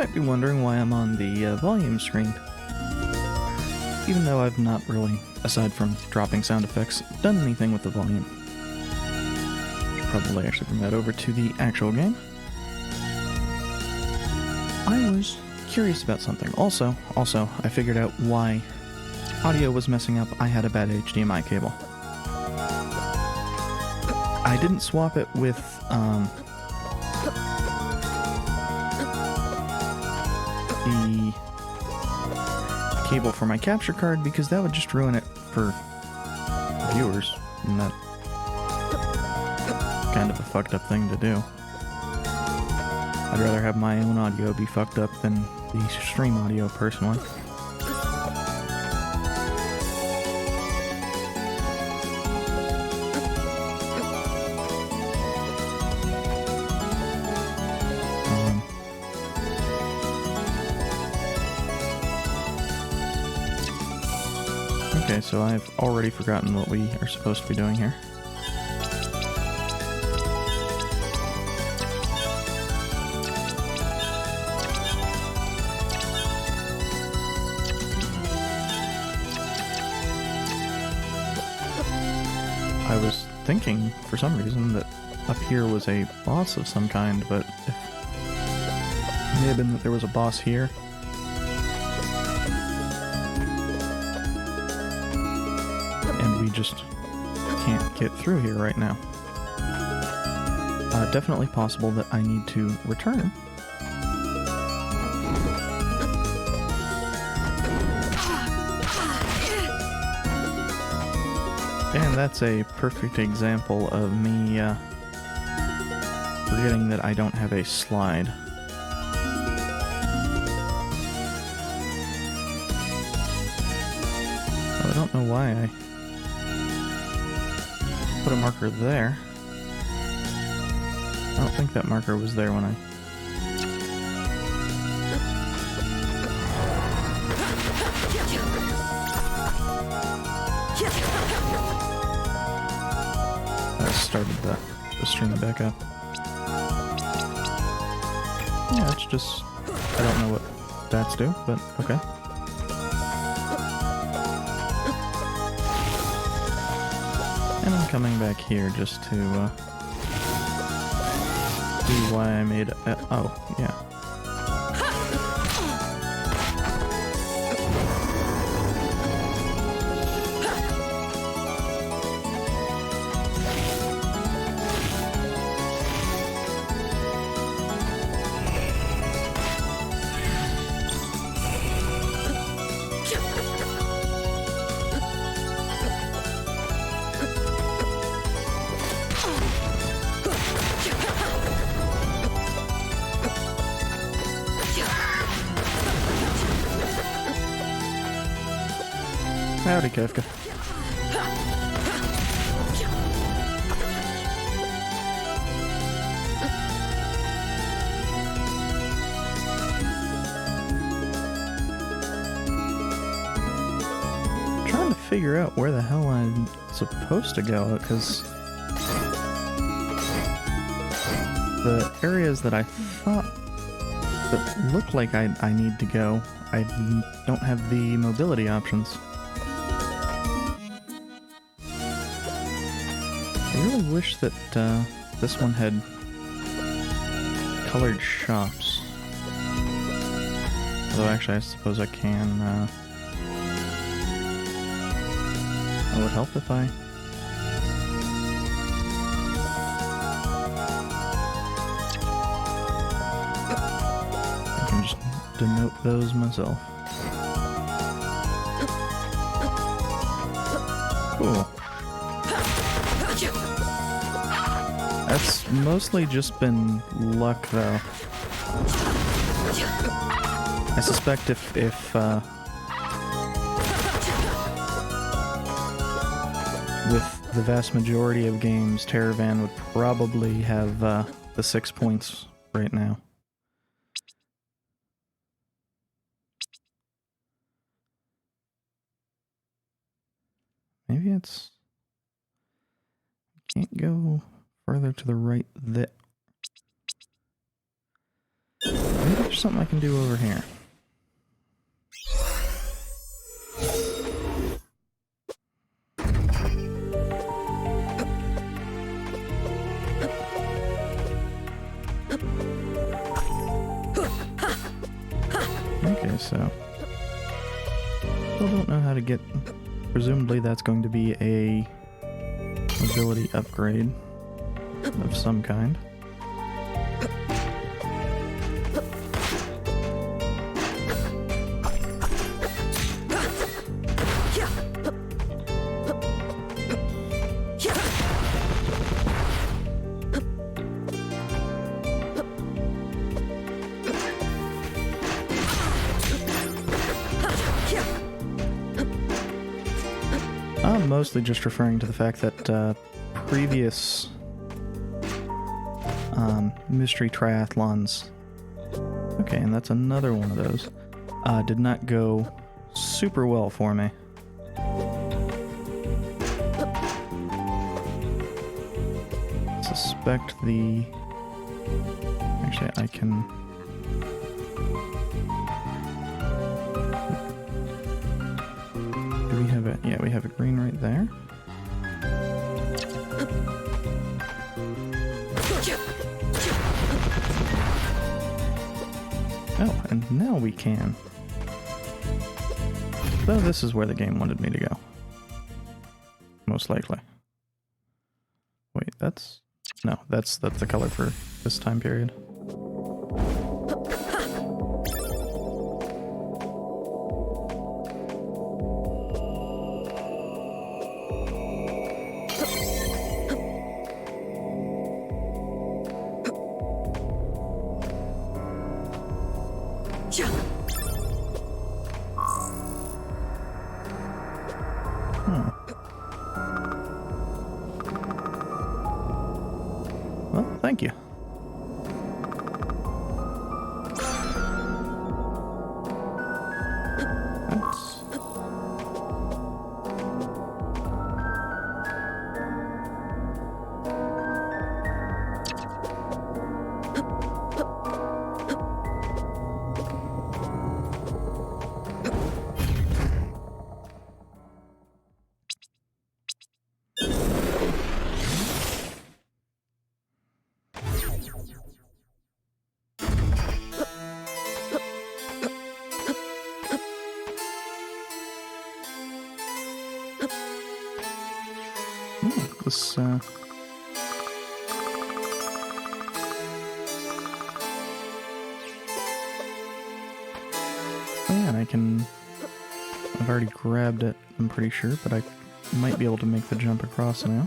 might be wondering why I'm on the volume screen. Even though I've not really, aside from dropping sound effects, done anything with the volume. Should probably actually bring that over to the actual game. I was curious about something. Also, I figured out why audio was messing up. I had a bad HDMI cable. I didn't swap it with, the cable for my capture card because that would just ruin it for viewers, and that's kind of a fucked up thing to do. I'd rather have my own audio be fucked up than the stream audio, personally. Okay, so I've already forgotten what we are supposed to be doing here. I was thinking, for some reason, that up here was a boss of some kind, but it may have been that there was a boss here. And we just can't get through here right now. Definitely possible that I need to return. And that's a perfect example of me forgetting that I don't have a slide. Oh, I don't know why I put a marker there. I don't think that marker was there when I... started the stream back up. Yeah, it's just... I don't know what that's do, but okay. And I'm coming back here just to see why I made... oh, yeah. Howdy, Kafka. Trying to figure out where the hell I'm supposed to go, because the areas that I thought that look like I need to go, I don't have the mobility options. I really wish that this one had colored shops. Although actually I suppose I can... it would help if I... I can just denote those myself. Cool. That's mostly just been luck, though. I suspect if with the vast majority of games, Terravan would probably have the 6 points right now. Maybe it's... Can't go further to the right there. Maybe there's something I can do over here. Okay, so still don't know how to get. Presumably that's going to be a ability upgrade of some kind. I'm mostly just referring to the fact that previous mystery triathlons, okay, and that's another one of those, did not go super well for me. Suspect the... Actually, I can... Do we have a... Yeah, we have a green right there. Oh, and now we can. Though this is where the game wanted me to go. Most likely. Wait, that's... No, that's the color for this time period. Well, thank you. That's... This, oh yeah, and I can... I've already grabbed it, I'm pretty sure, but I might be able to make the jump across now.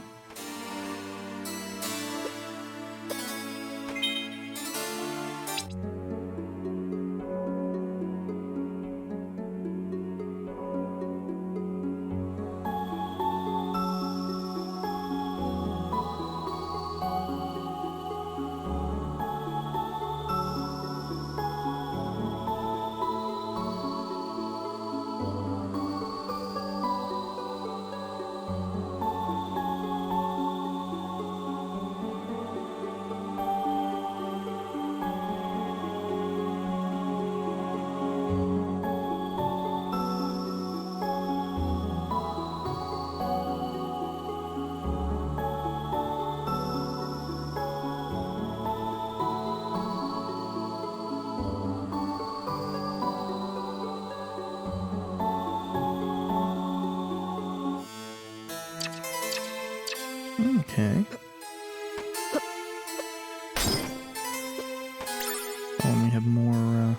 Okay. Oh, and we have more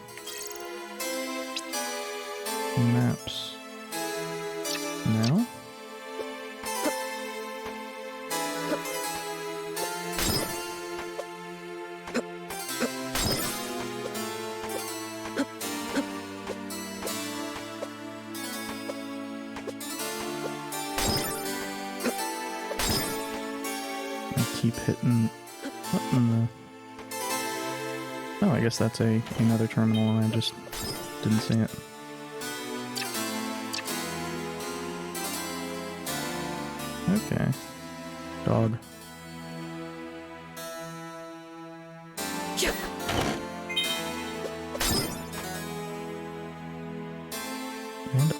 maps now. Keep hitting. What in the... Oh, I guess that's another terminal and I just didn't see it. Okay. Dog.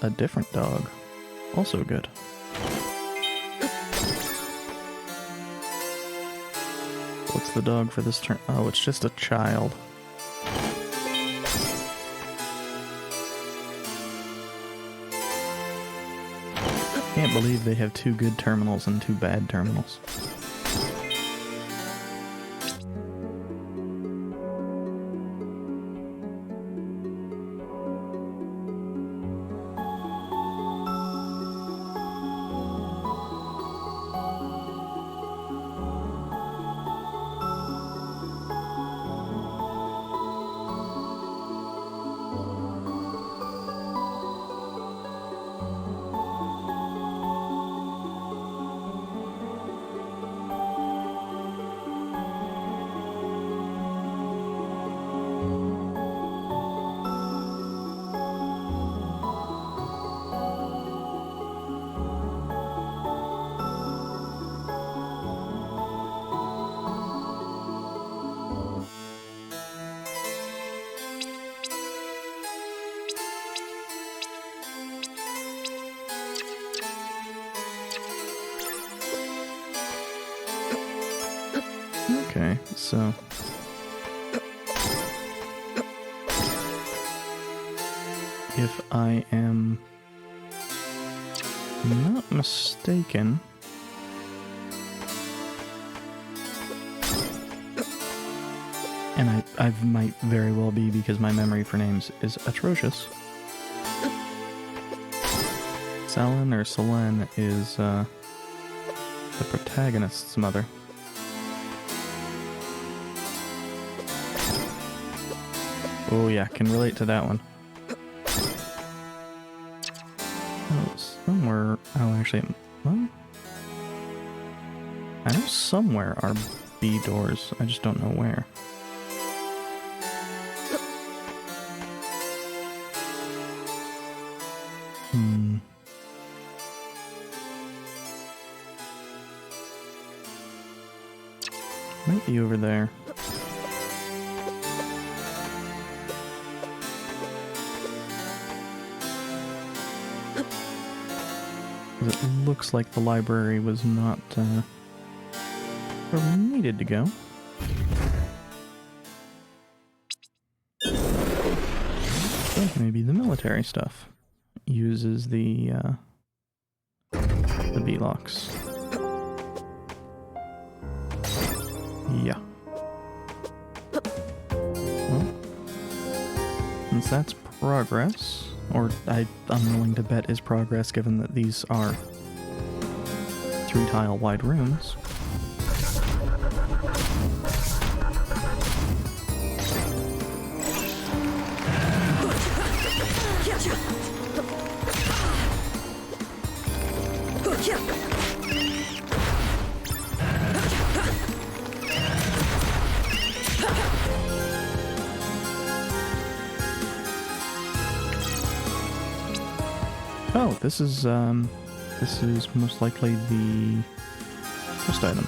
a different dog. Also good. What's the dog for this turn? Oh, it's just a child. Can't believe they have 2 good terminals and 2 bad terminals. Okay, so... if I am not mistaken... and I might very well be because my memory for names is atrocious. Selen or Selen is the protagonist's mother. Oh yeah, can relate to that one. Oh, somewhere... oh, actually... well, I know somewhere are B doors, I just don't know where. Might be over there. It looks like the library was not where we needed to go. But maybe the military stuff uses the B-locks. Yeah. Well, since that's progress, or I'm willing to bet is progress given that these are 3-tile wide rooms. Oh, this is most likely the first item.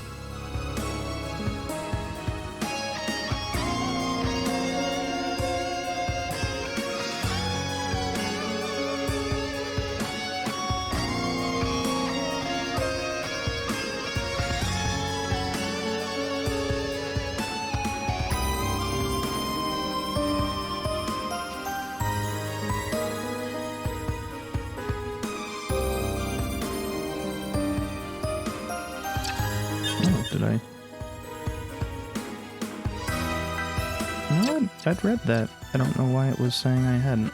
Did I? No, I'd read that. I don't know why it was saying I hadn't.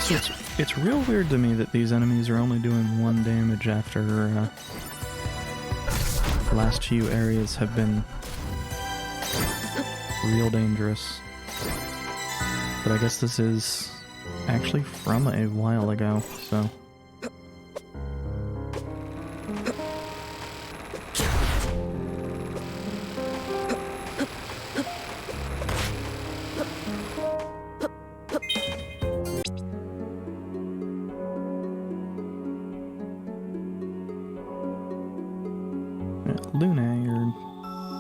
So it's real weird to me that these enemies are only doing 1 damage after the last few areas have been real dangerous. But I guess this is actually from a while ago, so... Lune or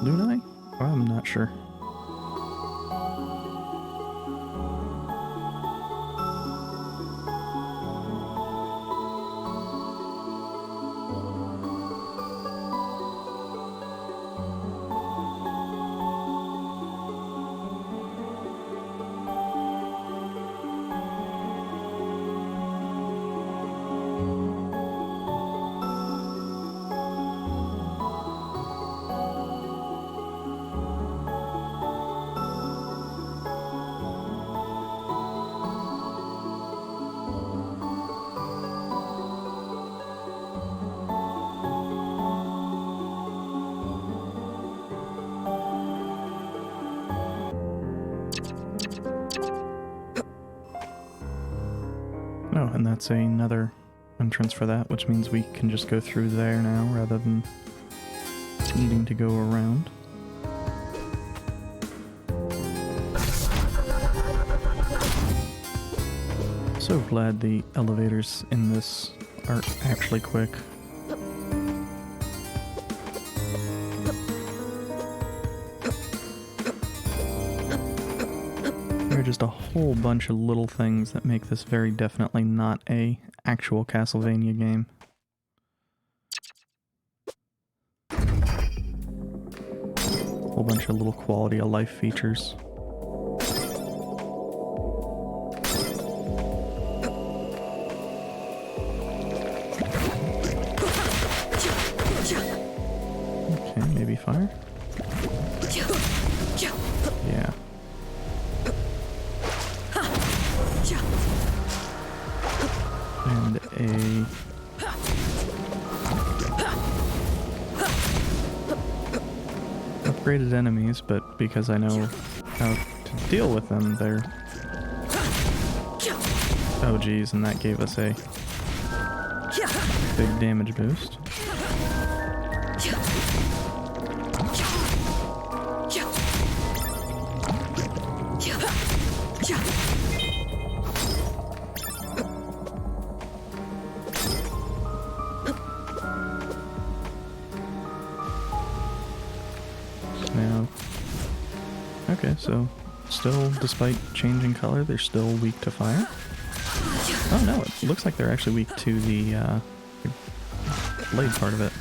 Lunai? I'm not sure. Oh, and that's another entrance for that, which means we can just go through there now rather than needing to go around. So glad the elevators in this are actually quick. There are just a whole bunch of little things that make this very definitely not a actual Castlevania game. Whole bunch of little quality of life features. Okay, maybe fire? Yeah. And a... upgraded enemies, but because I know how to deal with them, they're... Oh geez, and that gave us a big damage boost. Now, okay, so still, despite changing color, they're still weak to fire. Oh no, it looks like they're actually weak to the blade part of it.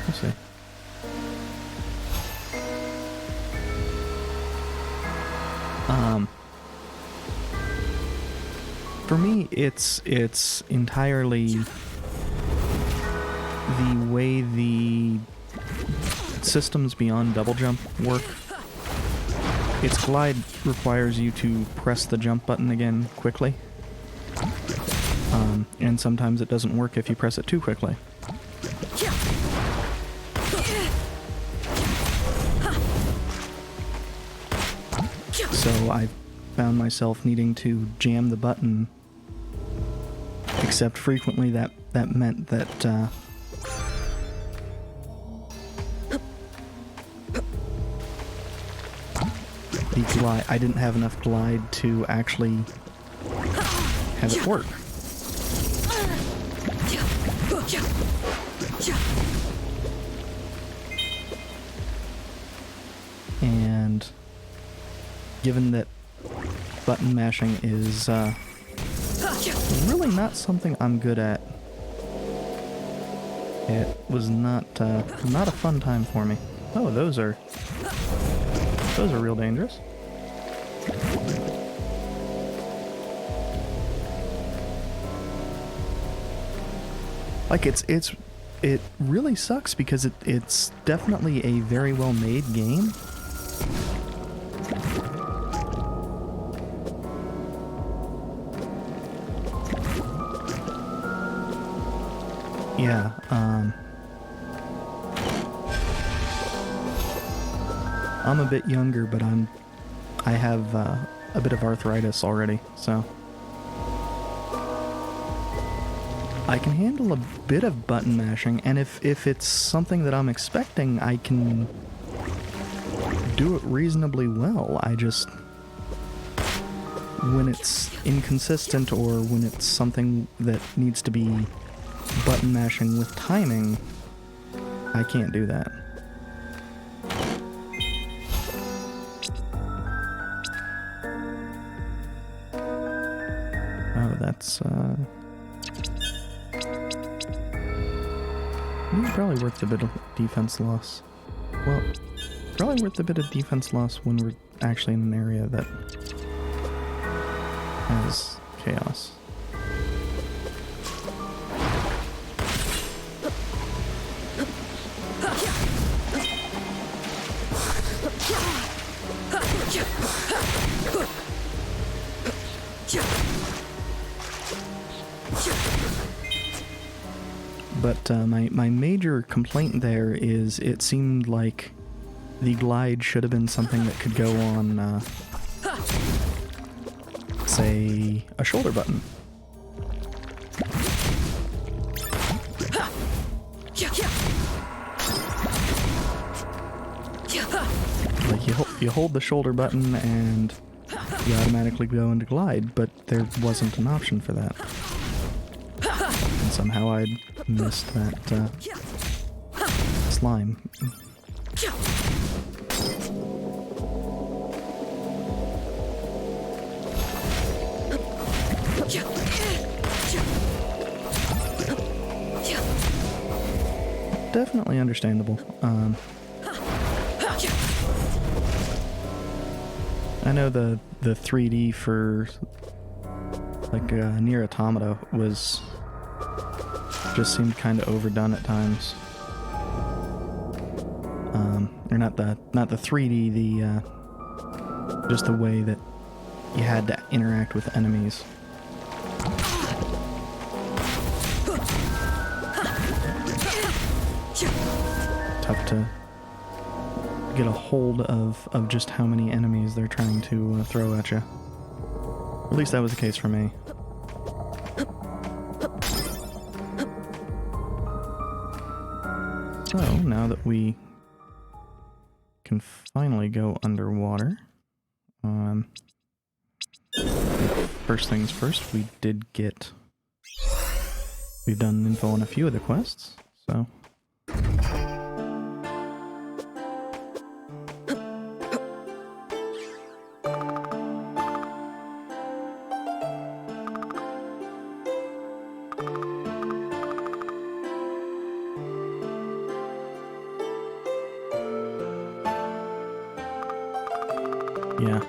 Let's see. For me, it's entirely the way the systems beyond double jump work. Its glide requires you to press the jump button again quickly. And sometimes it doesn't work if you press it too quickly. So I found myself needing to jam the button, except frequently that meant that the glide, I didn't have enough glide to actually have it work. And given that button mashing is really not something I'm good at, it was not a fun time for me. Oh, those are real dangerous. Like it really sucks because it's definitely a very well made game. Yeah, I'm a bit younger, but I have a bit of arthritis already, so I can handle a bit of button mashing, and if it's something that I'm expecting, I can do it reasonably well. I just, when it's inconsistent or when it's something that needs to be button mashing with timing, I can't do that. Oh, that's, probably worth a bit of defense loss. Well, probably worth a bit of defense loss when we're actually in an area that has chaos. But my major complaint there is it seemed like the glide should have been something that could go on, say, a shoulder button. Like you hold the shoulder button and you automatically go into glide, but there wasn't an option for that. And somehow I'd missed that slime. Definitely understandable. I know the 3D for like Nier Automata was just seemed kind of overdone at times. Or not the 3D, the just the way that you had to interact with enemies. Tough to get a hold of just how many enemies they're trying to throw at you. At least that was the case for me. So, now that we can finally go underwater, first things first, we've done info on a few of the quests, so... Yeah.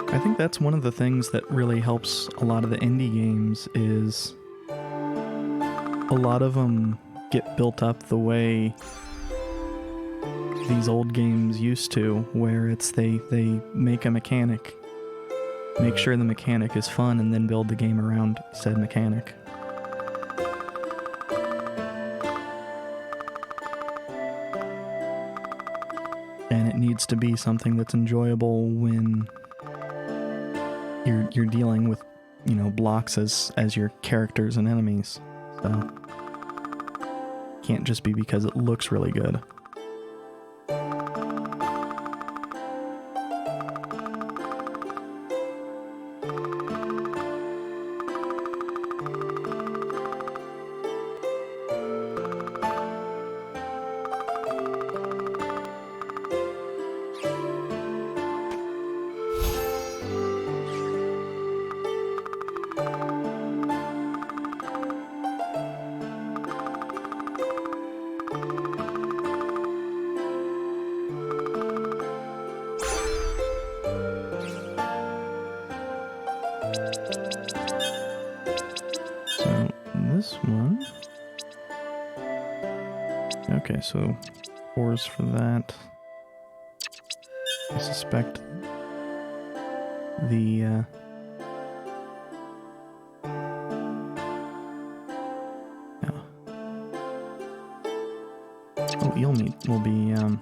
I think that's one of the things that really helps a lot of the indie games is a lot of them get built up the way these old games used to, where it's they make a mechanic, make sure the mechanic is fun, and then build the game around said mechanic. And it needs to be something that's enjoyable when you're dealing with, you know, blocks as your characters and enemies. So can't just be because it looks really good. So this one, okay, so 4s for that. I suspect the yeah. Oh, eel meat will be down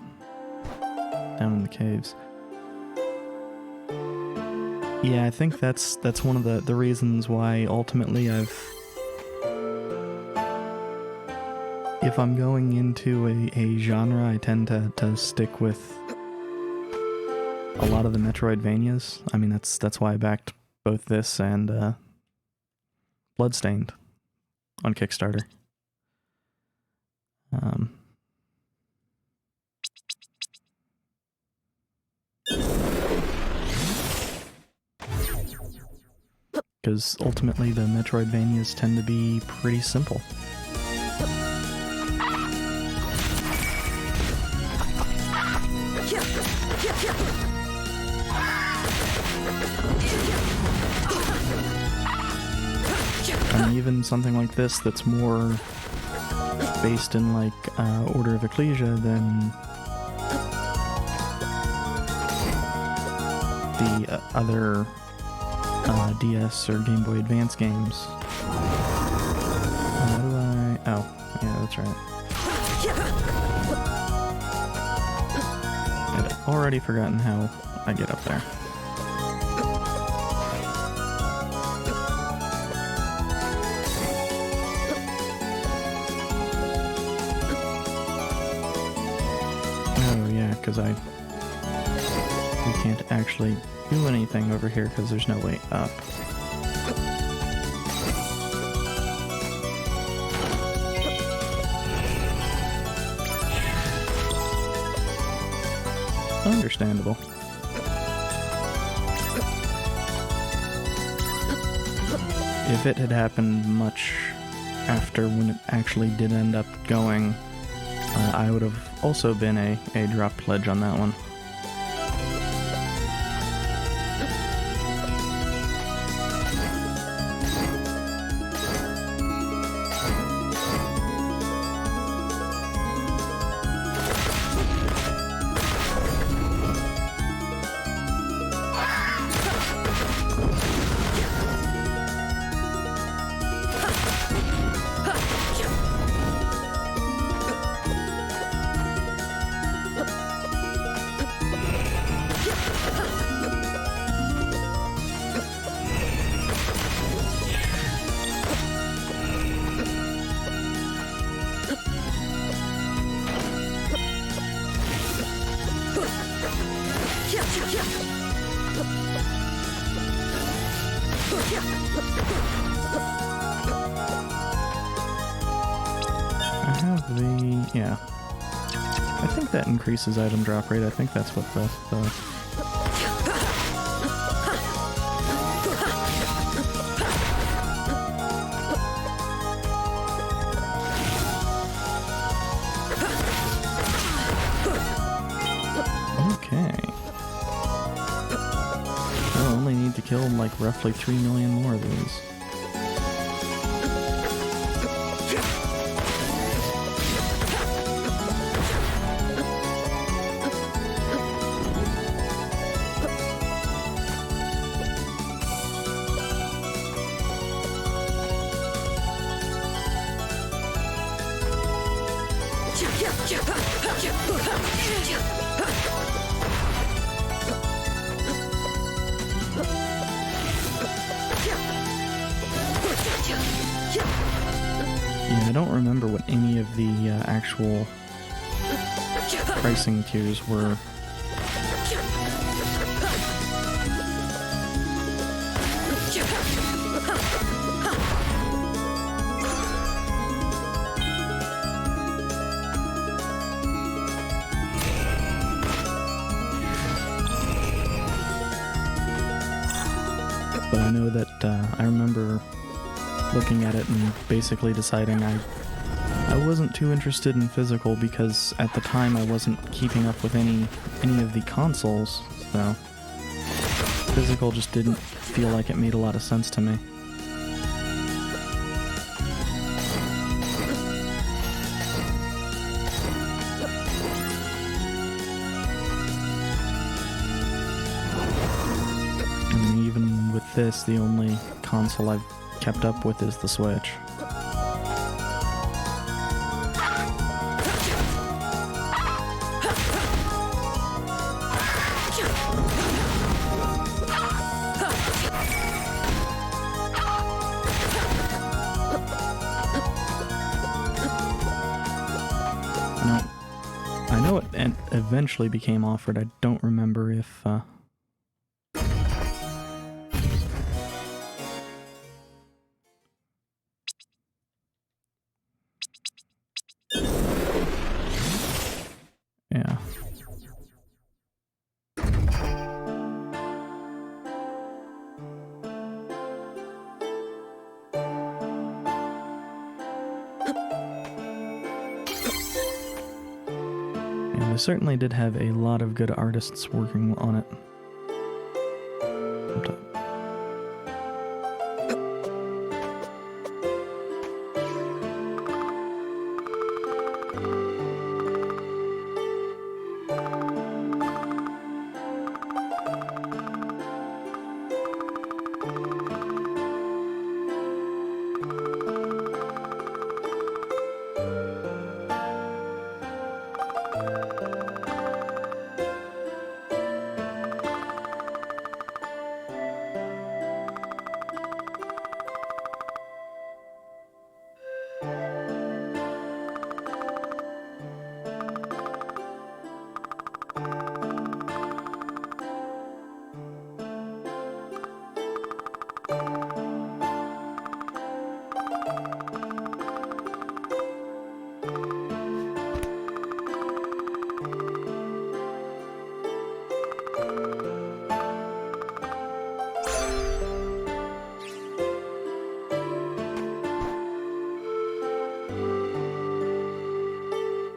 in the caves. Yeah, I think that's one of the reasons why ultimately if I'm going into a genre, I tend to stick with a lot of the Metroidvanias. I mean, that's why I backed both this and Bloodstained on Kickstarter. Because ultimately the Metroidvanias tend to be pretty simple. And even something like this that's more based in like Order of Ecclesia than the other DS or Game Boy Advance games. How do I... Oh, yeah, that's right. I'd already forgotten how I get up there. Oh yeah, because we can't actually do anything over here because there's no way up. Understandable. If it had happened much after when it actually did end up going, I would have also been a drop pledge on that one. I have the... yeah. I think that increases item drop rate. I think that's what the okay. I'll only need to kill like roughly 3 million more of these. Yeah, I don't remember what any of the actual pricing tiers were. But I know that I remember looking at it and basically deciding I wasn't too interested in physical because at the time I wasn't keeping up with any of the consoles, so physical just didn't feel like it made a lot of sense to me. And even with this, the only console I've kept up with is the Switch. Now, I know it eventually became offered. I don't remember if they certainly did have a lot of good artists working on it.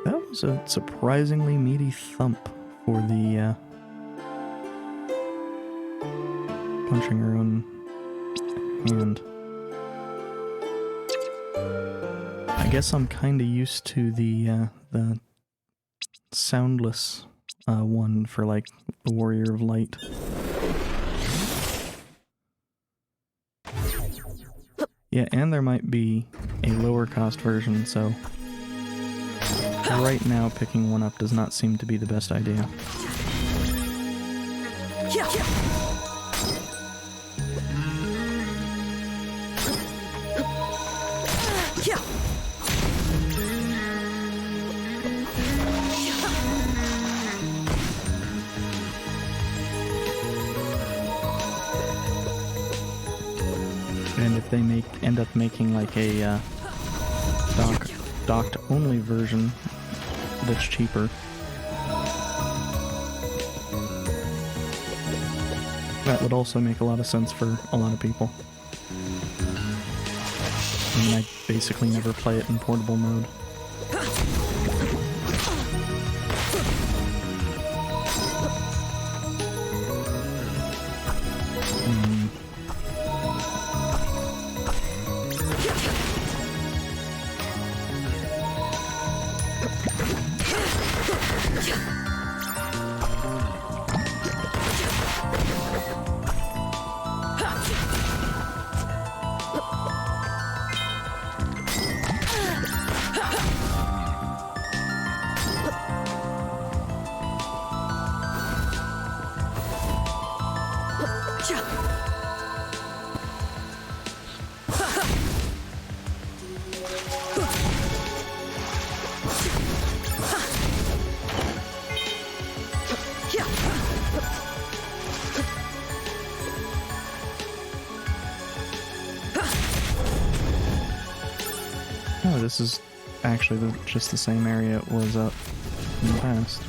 That was a surprisingly meaty thump for the punching her own hand. I guess I'm kind of used to the soundless one for like the Warrior of Light. Yeah, and there might be a lower cost version, so right now picking one up does not seem to be the best idea. And if they end up making like a docked only version that's cheaper, that would also make a lot of sense for a lot of people. I mean, I basically never play it in portable mode. Oh, this is actually just the same area it was up in the past.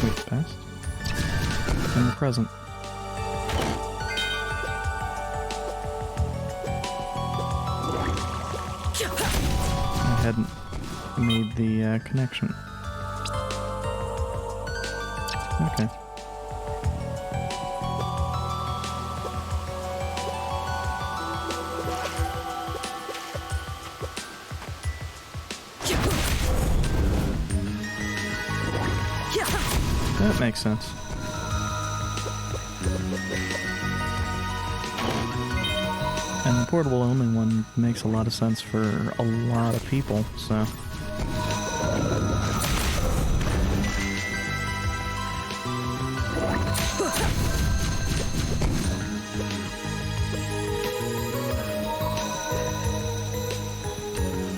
Wait, the past? In the present. I hadn't made the connection. Okay. That makes sense. And the portable only one makes a lot of sense for a lot of people, so...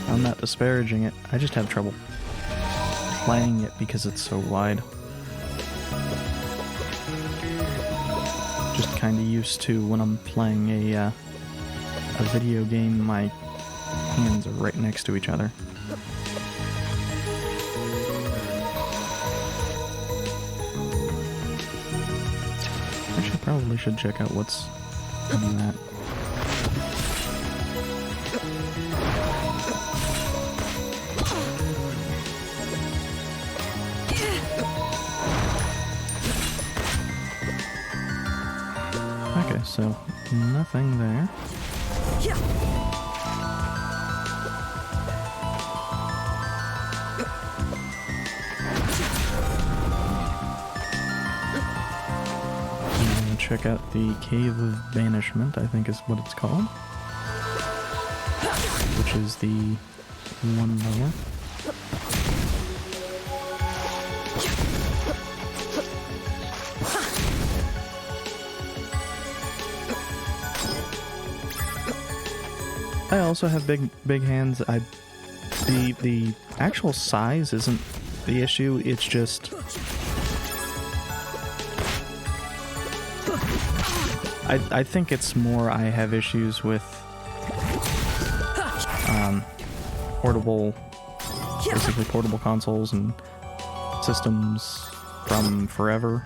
I'm not disparaging it, I just have trouble playing it because it's so wide. Just kinda used to when I'm playing a video game, my hands are right next to each other. Actually, I probably should check out what's in that. so nothing there. Check out the Cave of Banishment, I think is what it's called, which is the one lower. I also have big hands. The actual size isn't the issue, it's just I think it's more I have issues with basically portable consoles and systems from forever.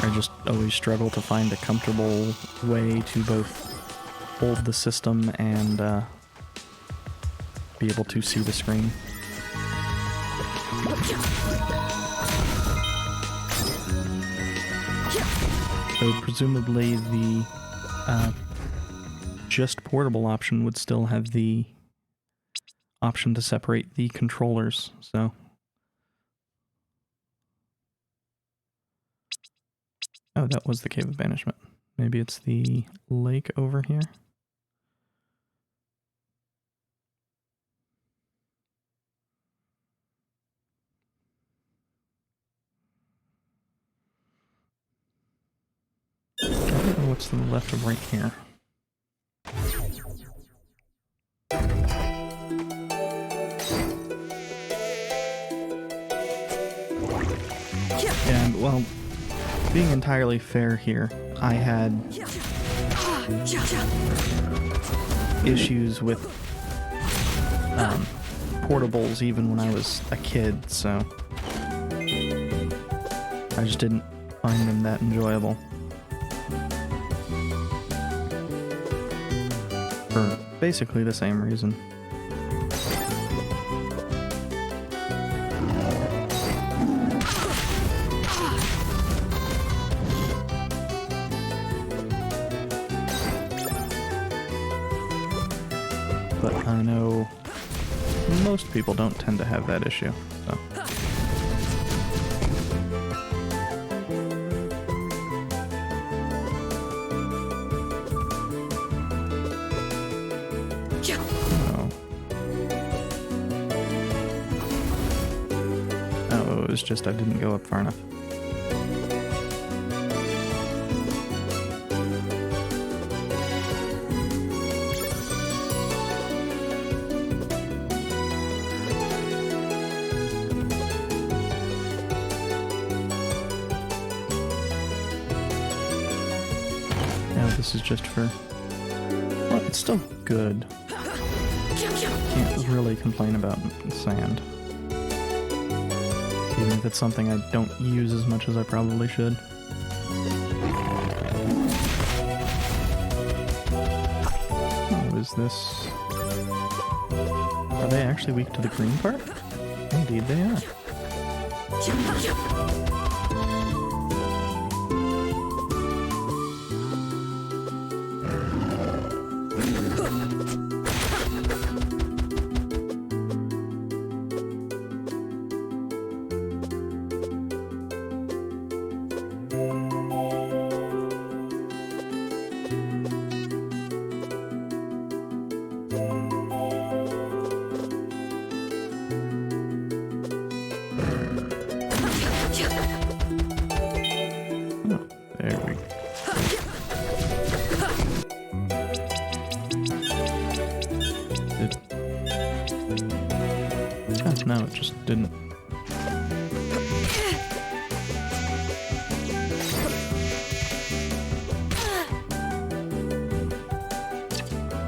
I just always struggle to find a comfortable way to both hold the system and be able to see the screen. So presumably the just portable option would still have the option to separate the controllers, so... Oh, that was the Cave of Banishment. Maybe it's the lake over here? I don't know what's to the left of right here. And, well, being entirely fair here, I had issues with portables even when I was a kid, so I just didn't find them that enjoyable. For basically the same reason. But I know most people don't tend to have that issue, so... It was just I didn't go up far enough. Now this is just for... Well, it's still good. Can't really complain about sand. Even if it's something I don't use as much as I probably should. Oh, is this... Are they actually weak to the green part? Indeed they are. No, it just didn't.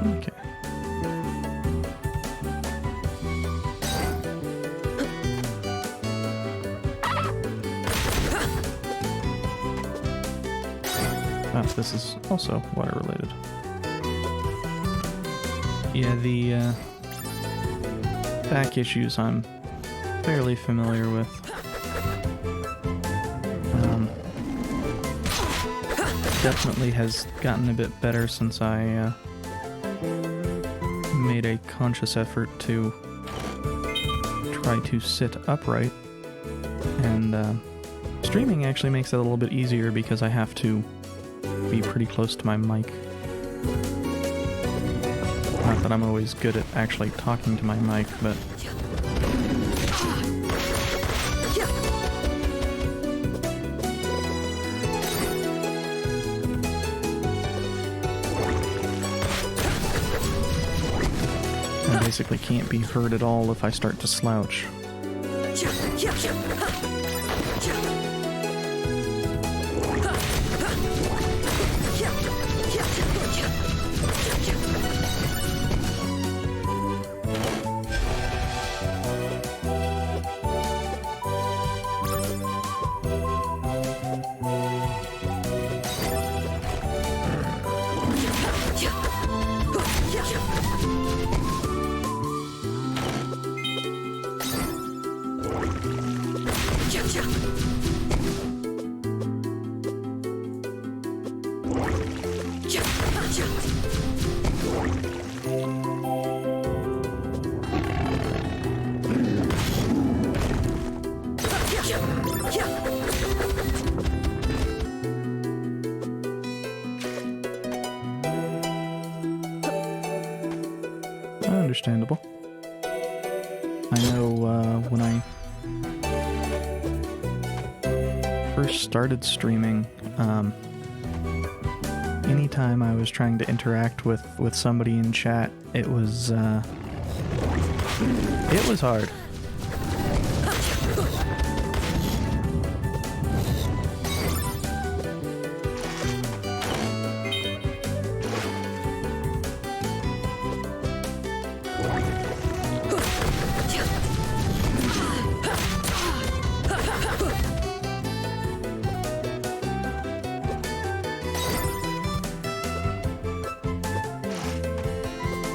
Okay. Ah, this is also water related. Yeah, the back issues I'm fairly familiar with. definitely has gotten a bit better since I made a conscious effort to try to sit upright, and streaming actually makes it a little bit easier because I have to be pretty close to my mic. Not that I'm always good at actually talking to my mic, but I basically can't be heard at all if I start to slouch. Understandable. I know when I first started streaming, anytime I was trying to interact with somebody in chat, it was hard.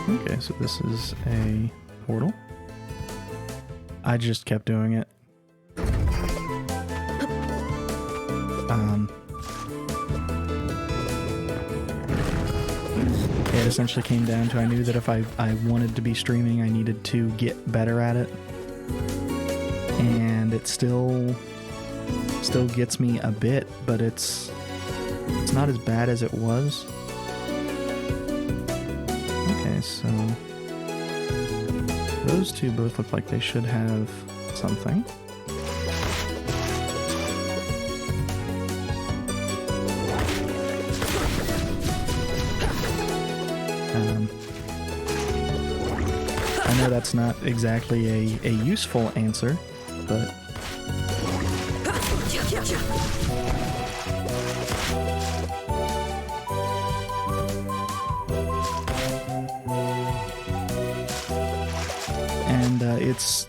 Okay, so this is a portal. I just kept doing it. It essentially came down to I knew that if I wanted to be streaming, I needed to get better at it. And it still gets me a bit, but it's not as bad as it was. Okay, so those two both look like they should have something. I know that's not exactly a useful answer, but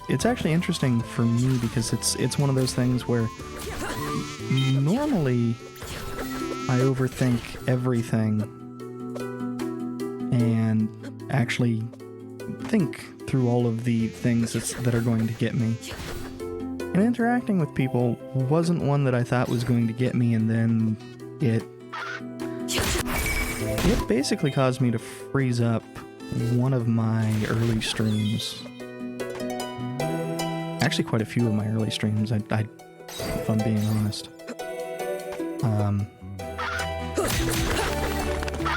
it's actually interesting for me because it's one of those things where normally I overthink everything and actually think through all of the things that are going to get me. And interacting with people wasn't one that I thought was going to get me, and then it basically caused me to freeze up one of my early streams. Actually, quite a few of my early streams, if I'm being honest.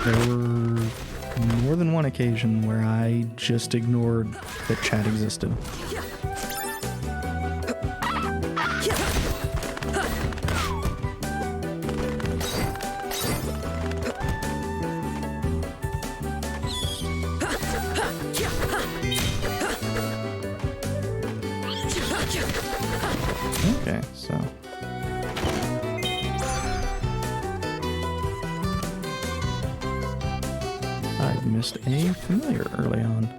There were more than one occasion where I just ignored that chat existed. Okay, so I missed a familiar early on.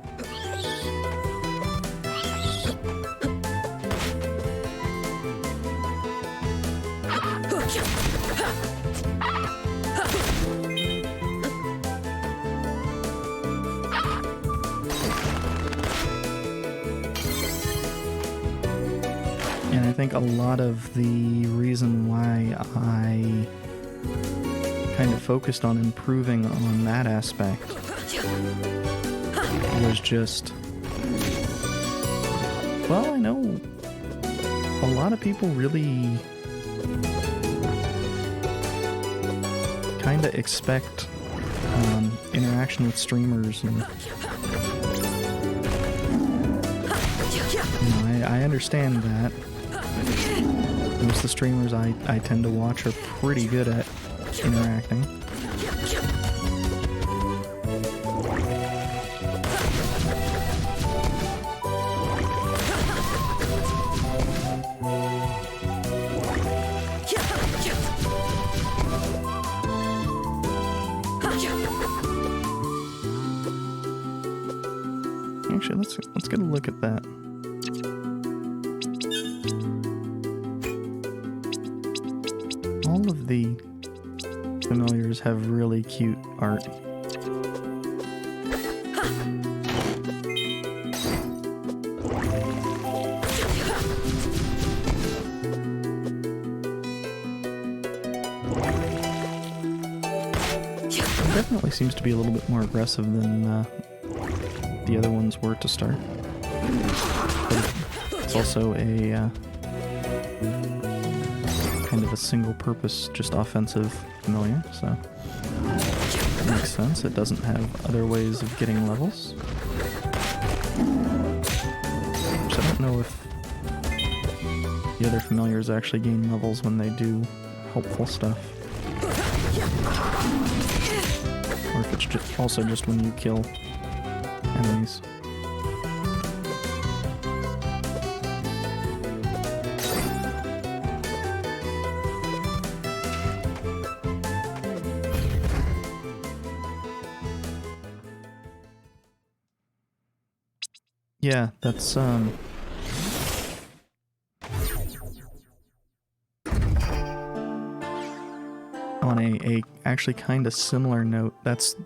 And I think a lot of the reason why I kind of focused on improving on that aspect was just, well, I know a lot of people really kind of expect interaction with streamers, and I understand that. Most of the streamers I tend to watch are pretty good at interacting. Actually, let's get a look at that. All of the familiars have really cute art. It definitely seems to be a little bit more aggressive than the other ones were to start. But it's also a kind of a single-purpose, just offensive familiar, so it makes sense. It doesn't have other ways of getting levels. So I don't know if the other familiars actually gain levels when they do helpful stuff, or if it's also just when you kill enemies. Yeah, that's on a actually kind of similar note. That's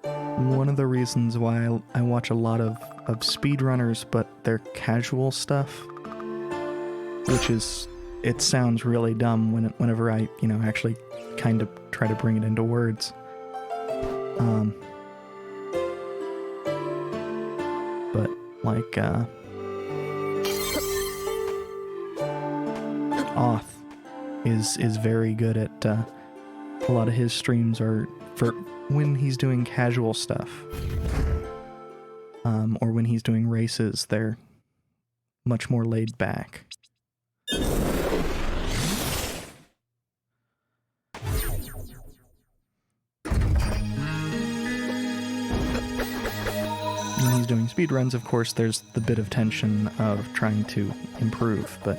one of the reasons why I watch a lot of speedrunners, but they're casual stuff, which is, it sounds really dumb whenever I, actually kind of try to bring it into words. But like, Oth is very good at, a lot of his streams are for when he's doing casual stuff, or when he's doing races, they're much more laid back. When he's doing speedruns, of course, there's the bit of tension of trying to improve, but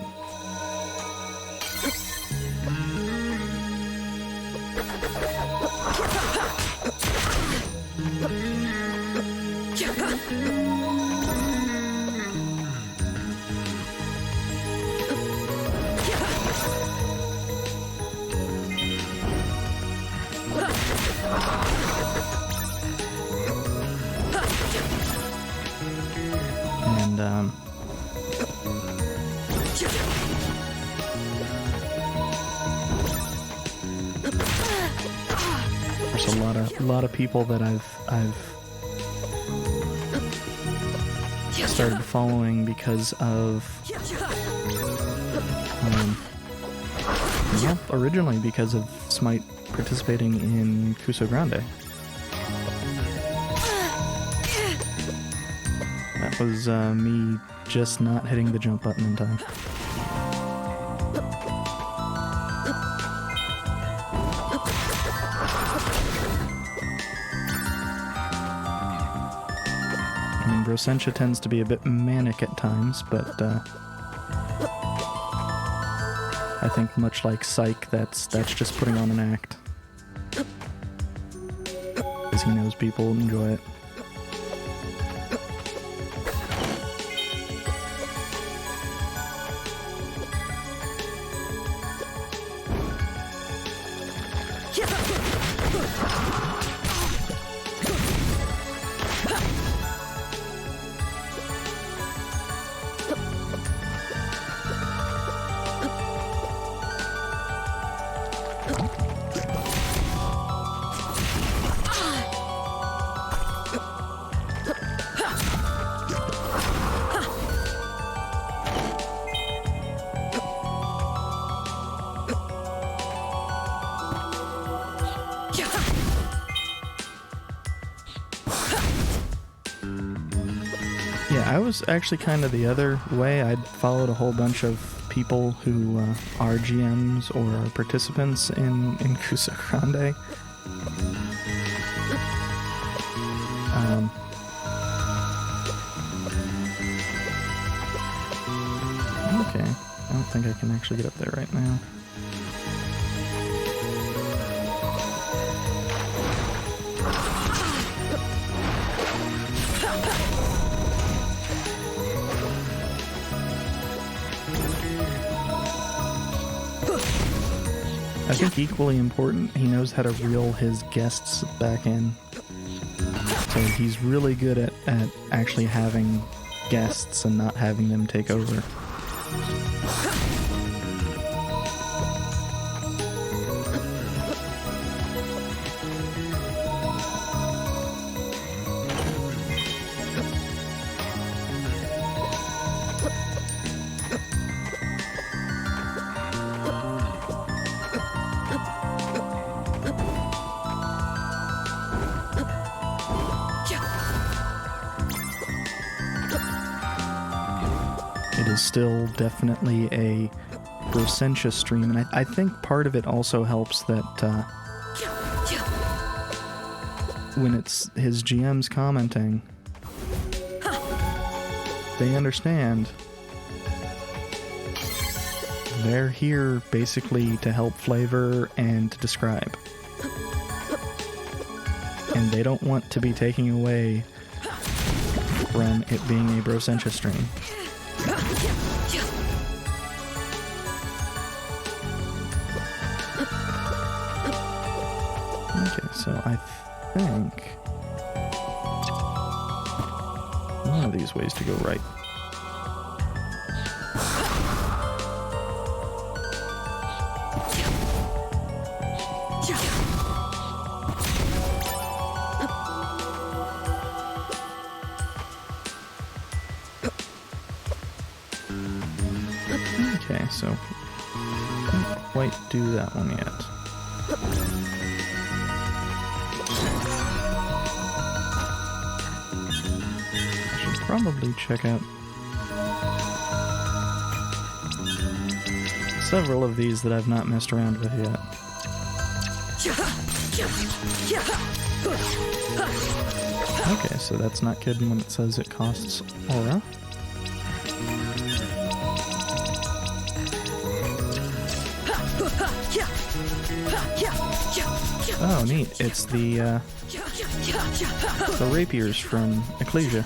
there's a lot of people that I've started following because of well, originally because of Smite participating in Cuso Grande. That was me just not hitting the jump button in time. Rosentia tends to be a bit manic at times, but I think much like Psyche, that's just putting on an act, because he knows people enjoy it. I was actually kind of the other way. I'd followed a whole bunch of people who are GMs or participants in Kusa Grande. Okay, I don't think I can actually get up there right now. I think equally important, he knows how to reel his guests back in. So he's really good at actually having guests and not having them take over. It is still definitely a Rosentia stream, and I think part of it also helps that when it's his GMs commenting, they understand they're here basically to help flavor and to describe. And they don't want to be taking away from it being a Rosentia stream. Okay, so I think one of these ways to go right. Okay, so can't quite do that one yet. I should probably check out several of these that I've not messed around with yet. Okay, so that's not kidding when it says it costs aura. Oh, neat. It's the rapiers from Ecclesia.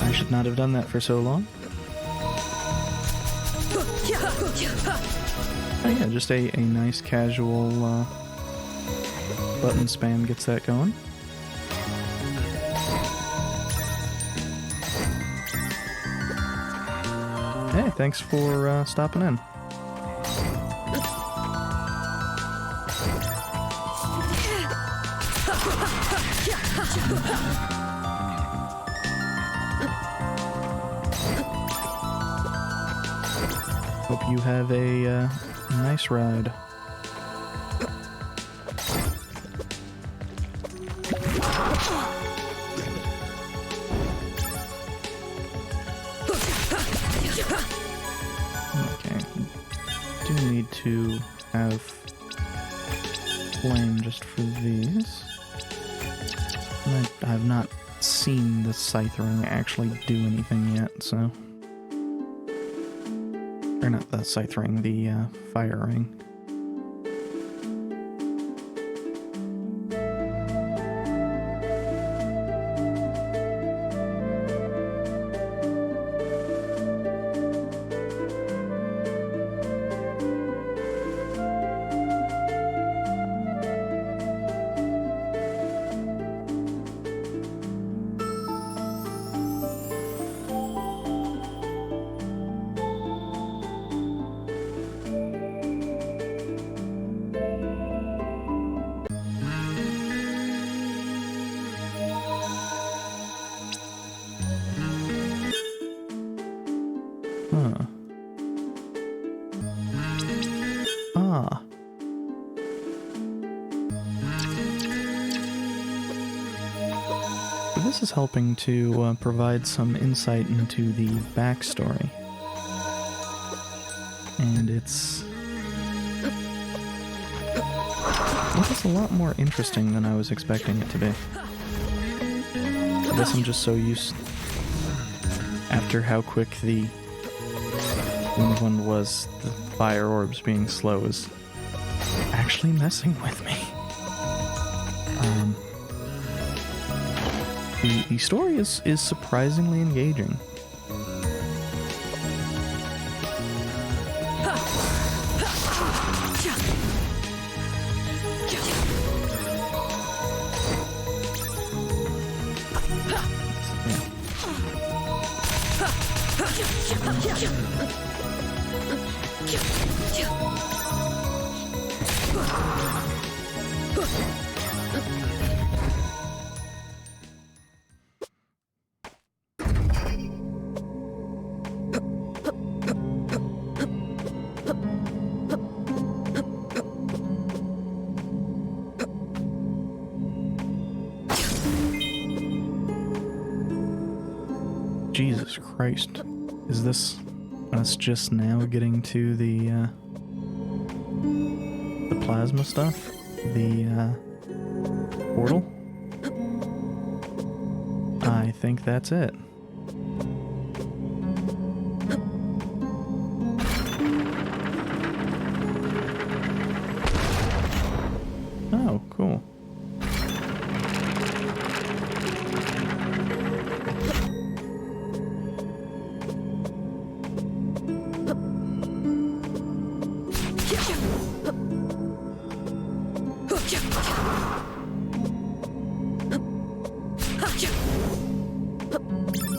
I should not have done that for so long. Oh yeah, just a nice casual button spam gets that going. Hey, thanks for stopping in. Hope you have a nice ride. Okay, do need to have flame just for these. And I have not seen the scythe ring actually do anything yet, so... Or not the scythe ring, the fire ring. this is helping to provide some insight into the backstory. And it's a lot more interesting than I was expecting it to be. I guess I'm just so used, after how quick the wind one was, the fire orbs being slow is actually messing with me. The story is surprisingly engaging. Jesus Christ. Is this us just now getting to the plasma stuff? The portal? I think that's it. Oh, cool.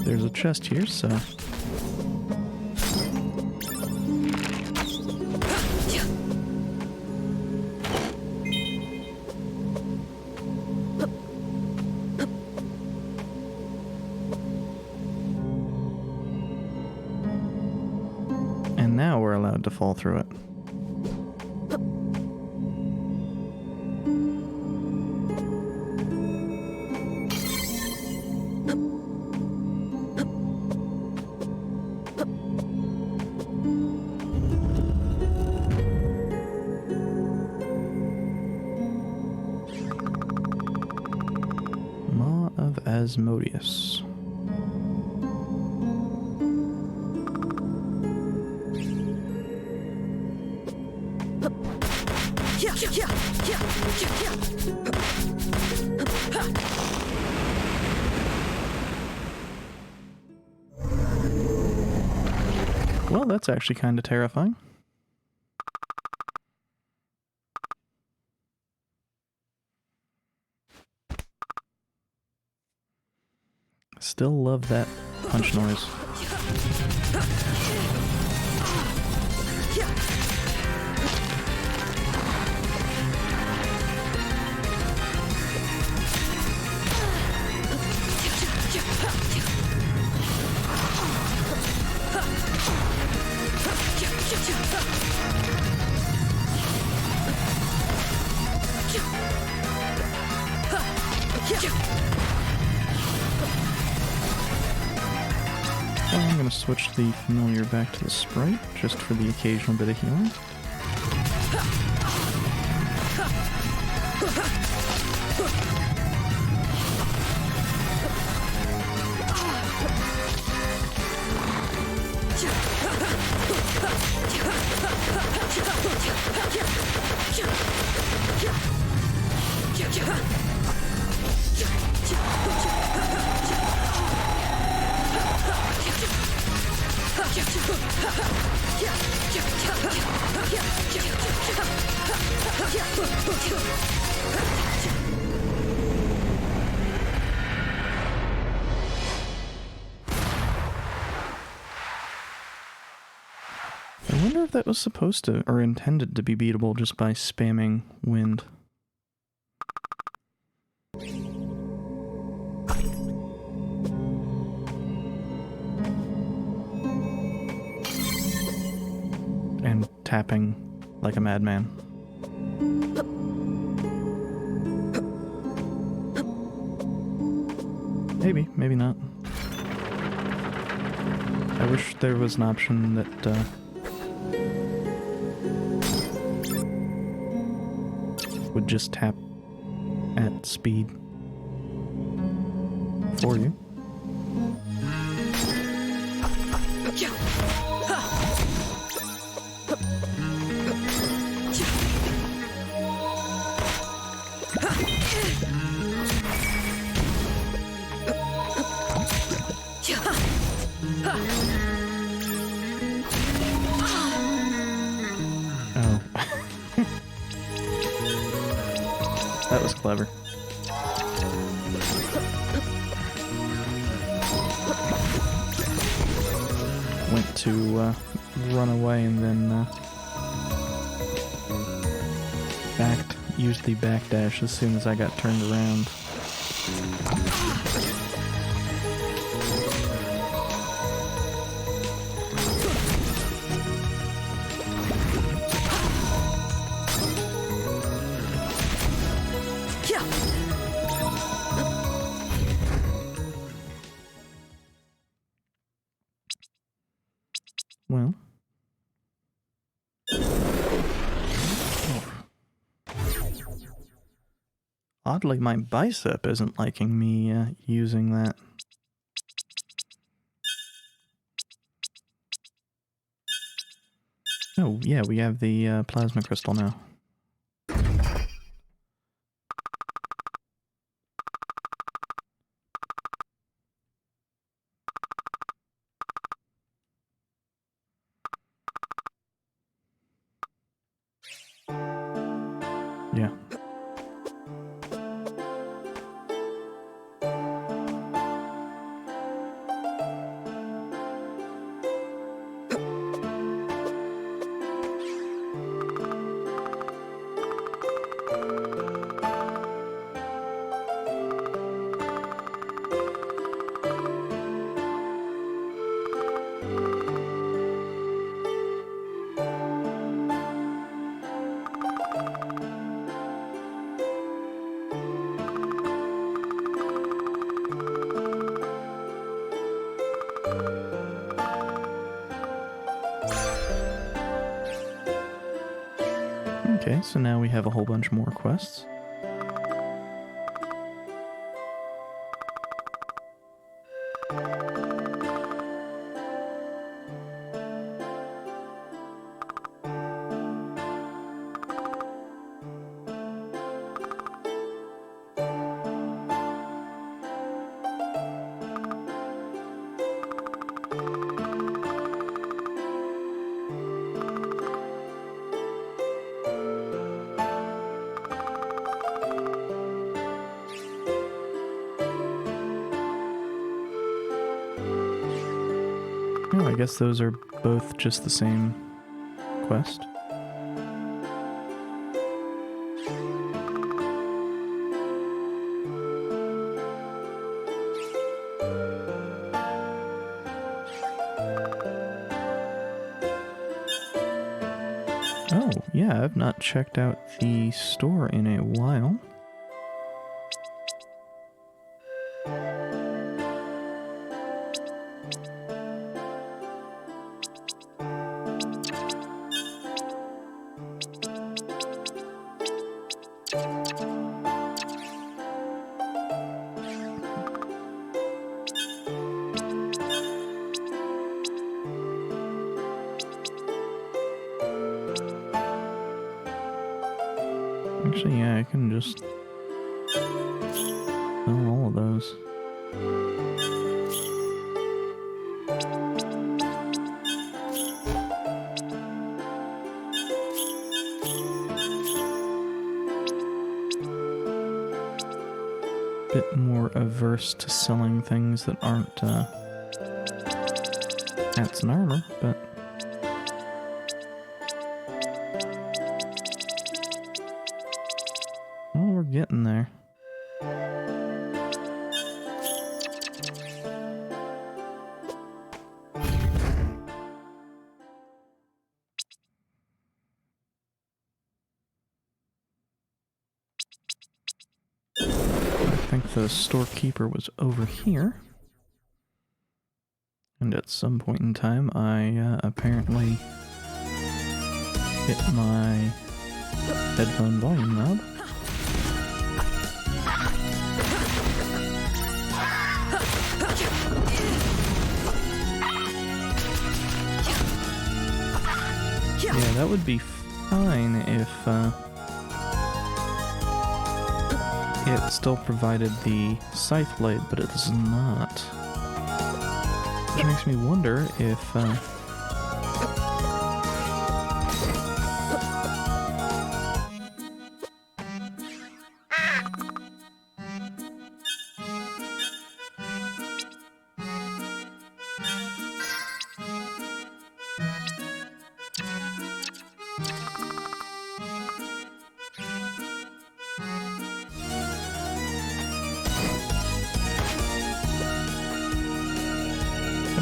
There's a chest here, so... And now we're allowed to fall through it. Asmodeus. Well, that's actually kind of terrifying. Still love that punch noise. I'm going to switch the familiar back to the sprite, just for the occasional bit of healing. I wonder if that was supposed to, or intended to be beatable just by spamming wind. And tapping like a madman. Maybe, maybe not. I wish there was an option that, would just tap at speed for you. Oh. That was clever. Went to run away and then used the backdash as soon as I got turned around. Well. Oddly, my bicep isn't liking me using that. Oh, yeah, we have the plasma crystal now. Yeah. Okay, so now we have a whole bunch more quests. Oh, I guess those are both just the same quest. Oh, yeah, I've not checked out the store in a while. Actually, yeah, I can just sell all of those. Bit more averse to selling things that aren't hats and armor, but well, we're getting there. I think the storekeeper was over here. And at some point in time, I apparently hit my headphone volume knob. Yeah, that would be fine if it still provided the scythe blade, but it does not. Which makes me wonder if I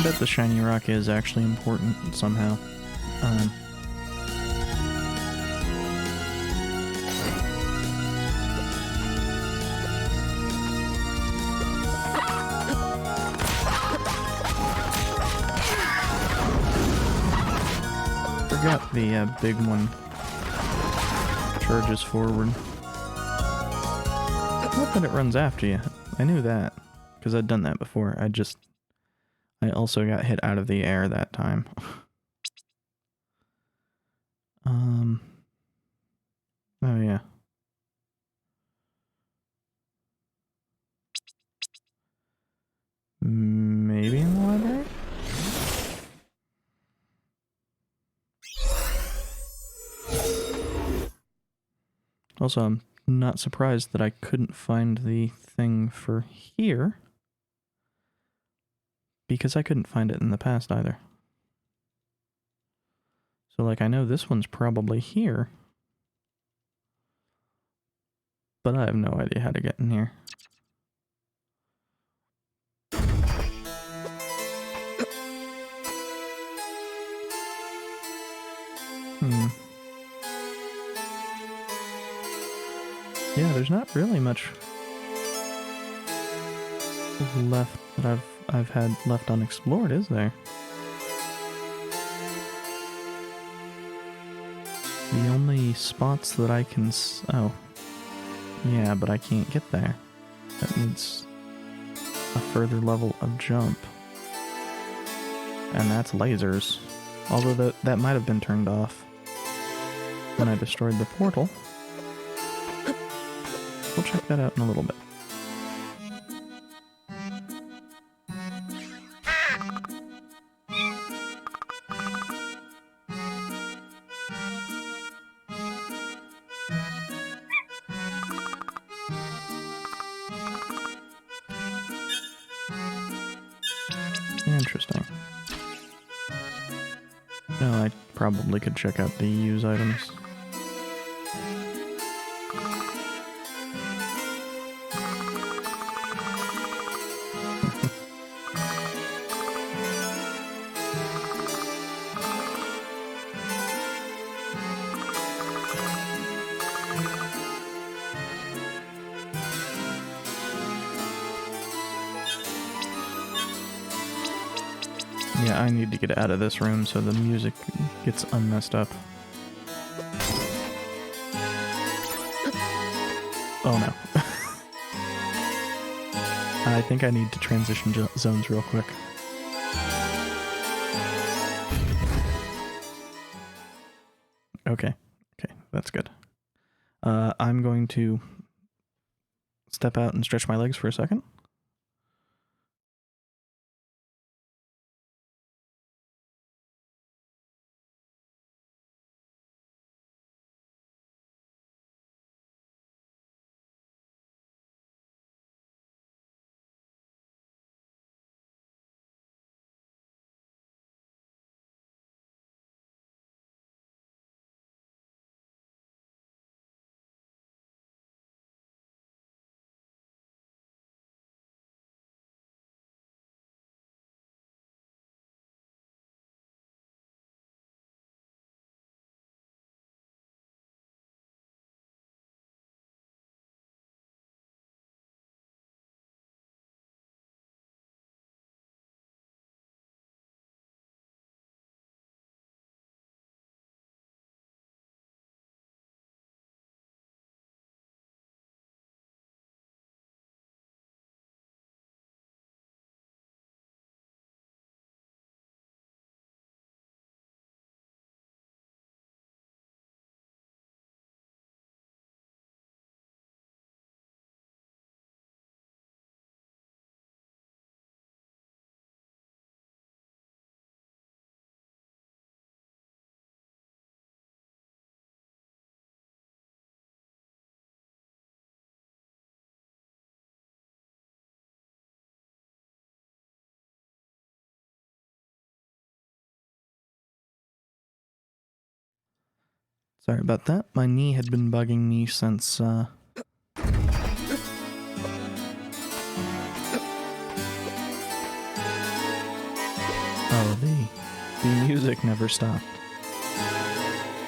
bet the shiny rock is actually important somehow. Forgot the big one charges forward. Not that it runs after you. I knew that, because I'd done that before. I also got hit out of the air that time. Oh yeah. Maybe in the library? Also, I'm not surprised that I couldn't find the thing for here, because I couldn't find it in the past either. So, like, I know this one's probably here, but I have no idea how to get in here. Yeah, there's not really much left that I've had left unexplored, is there? The only spots that I can oh. Yeah, but I can't get there. That needs a further level of jump. And that's lasers. Although that might have been turned off when I destroyed the portal. We'll check that out in a little bit. Interesting. No, I probably could check out the use items. Yeah, I need to get out of this room so the music gets unmessed up. Oh no. I think I need to transition zones real quick. Okay, that's good. I'm going to step out and stretch my legs for a second. Sorry about that. My knee had been bugging me since, oh, the music never stopped.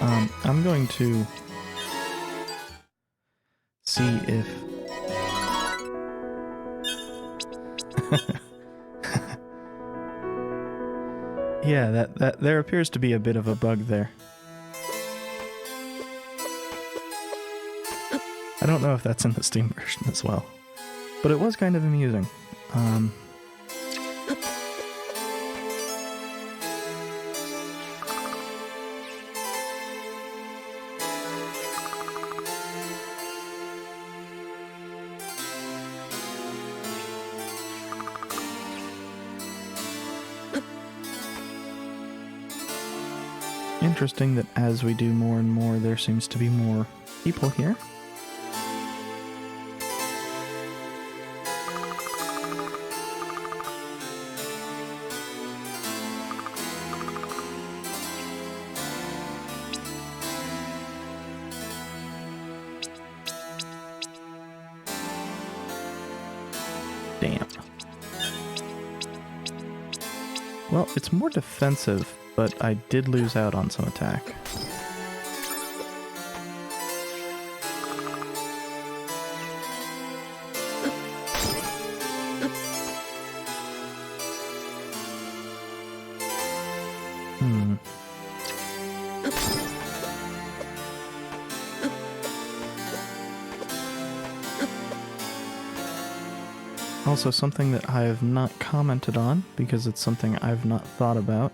I'm going to see if... Yeah, that there appears to be a bit of a bug there. I don't know if that's in the Steam version as well, but it was kind of amusing. Interesting that as we do more and more, there seems to be more people here. Damn. Well, it's more defensive, but I did lose out on some attack. Also, something that I have not commented on, because it's something I've not thought about.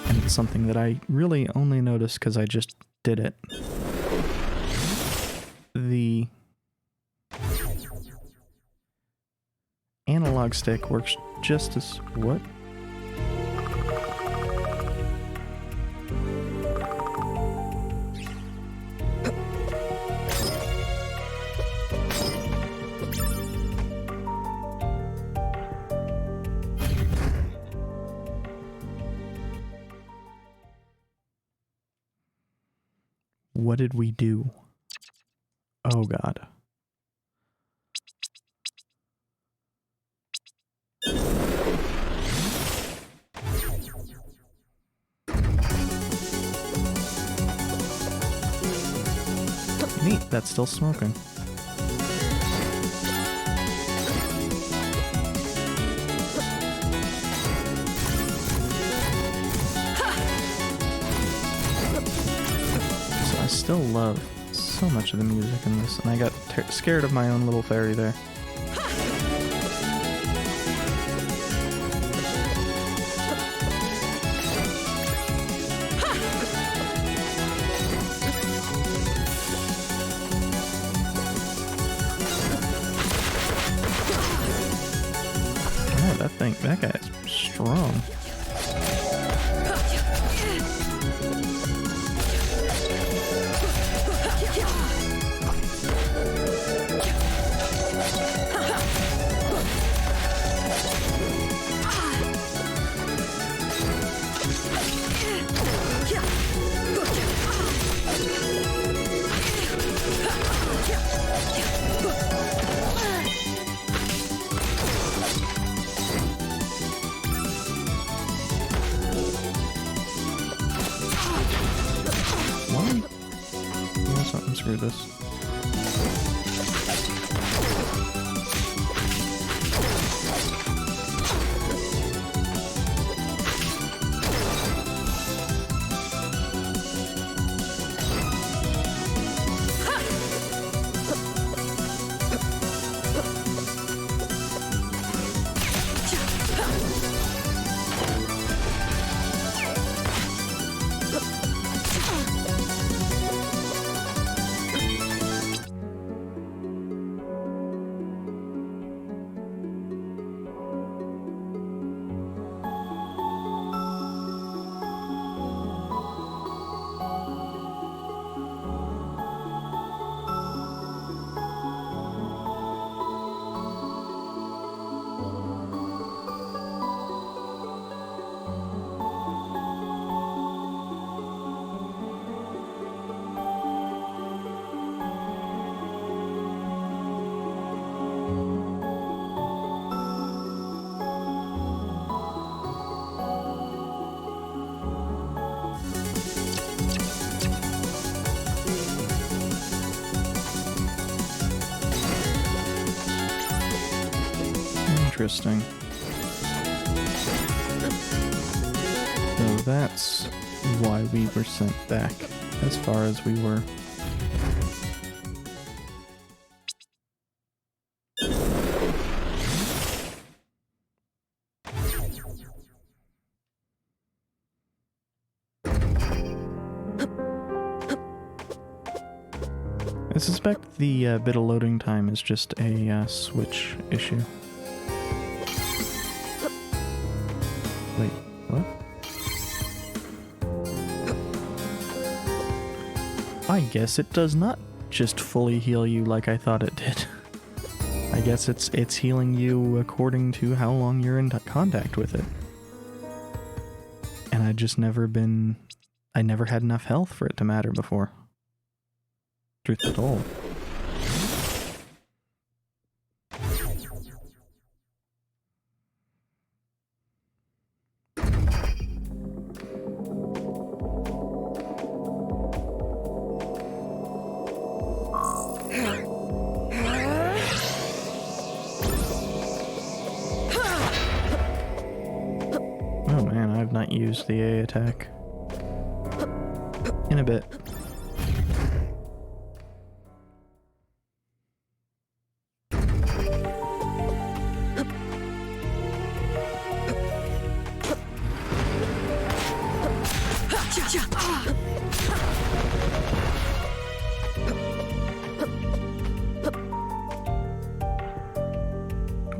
And it's something that I really only noticed because I just did it. The analog stick works just as... What? What did we do? Oh god. Neat, that's still smoking. I still love so much of the music in this, and I got scared of my own little fairy there. Oh, that guy is strong. Screw this. Interesting. So that's why we were sent back as far as we were. I suspect the bit of loading time is just a switch issue. Wait, what? I guess it does not just fully heal you like I thought it did. I guess it's healing you according to how long you're in contact with it. And I never had enough health for it to matter before. Truth be told. Oh man, I've not used the A attack in a bit.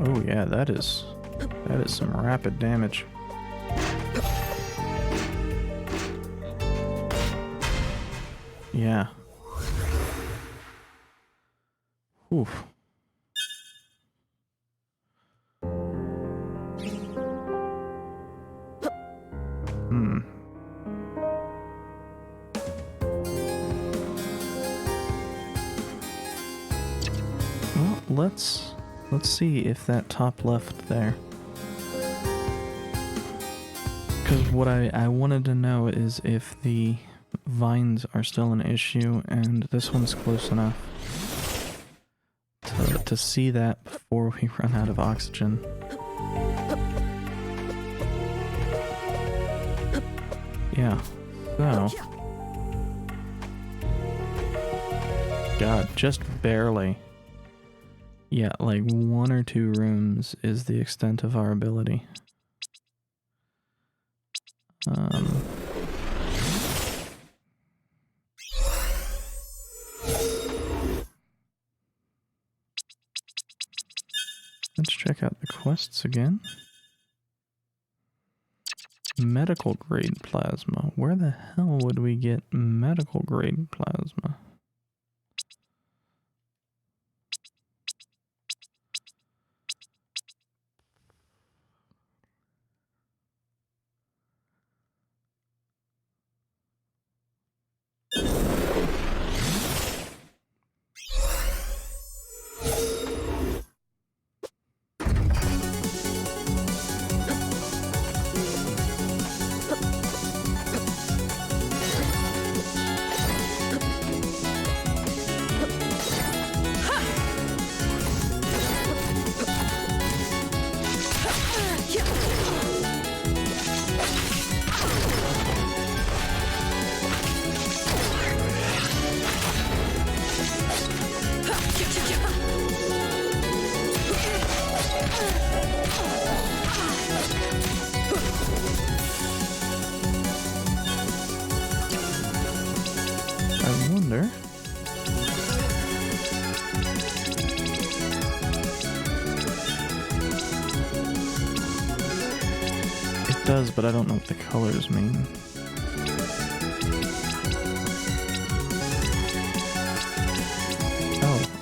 Oh yeah, that is some rapid damage. Yeah. Oof. Well, let's see if that top left there. Because what I wanted to know is if the vines are still an issue, and this one's close enough to see that before we run out of oxygen. Yeah, so... God, just barely. Yeah, like 1 or 2 rooms is the extent of our ability. Let's check out the quests again. Medical grade plasma. Where the hell would we get medical grade plasma? I wonder... It does, but I don't know what the colors mean.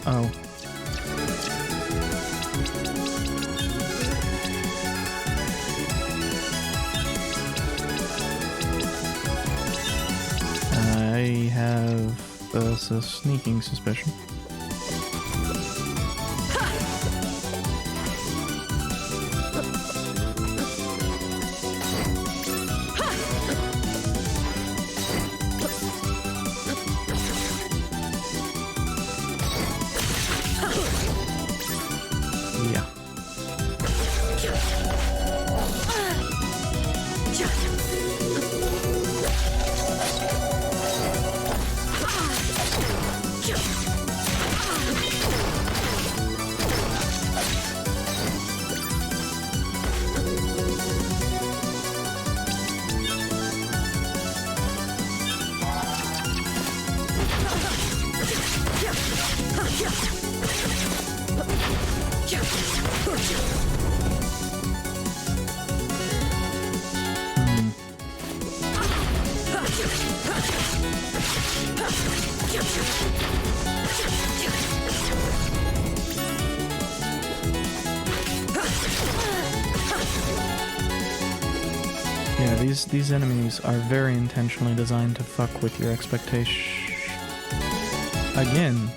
Oh. I have a sneaking suspicion. Yeah. Yeah, these enemies are very intentionally designed to fuck with your expectation. Again.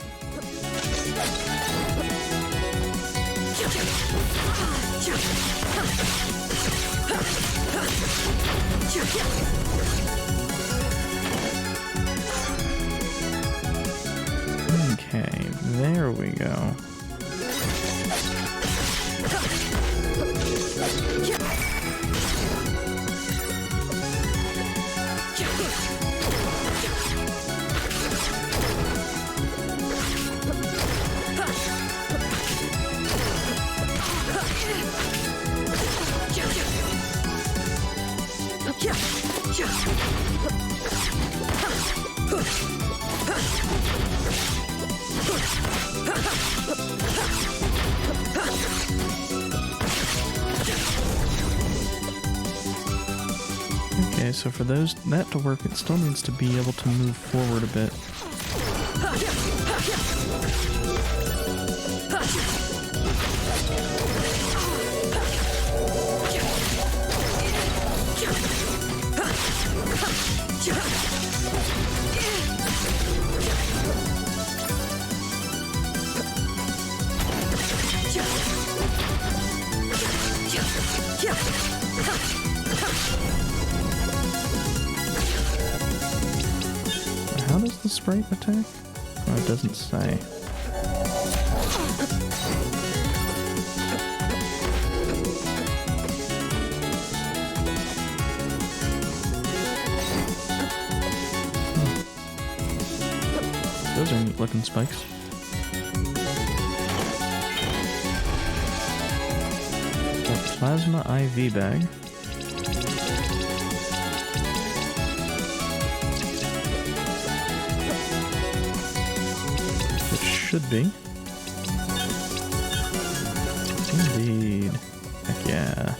Okay, there we go. Okay, so for that to work, it still needs to be able to move forward a bit. How does the sprite attack? Oh, it doesn't say. Those are neat looking spikes. A plasma IV bag. It should be. Indeed. Heck yeah.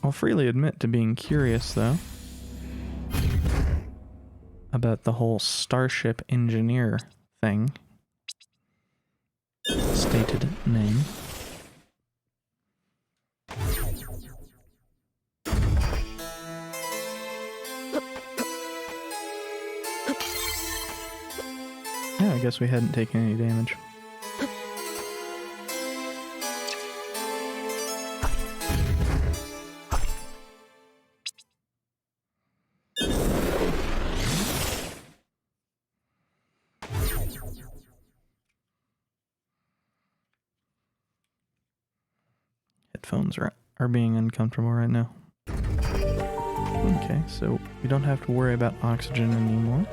I'll freely admit to being curious, though, about the whole Starship Engineer thing. Stated name. Yeah, I guess we hadn't taken any damage. Headphones are being uncomfortable right now. Okay, so we don't have to worry about oxygen anymore.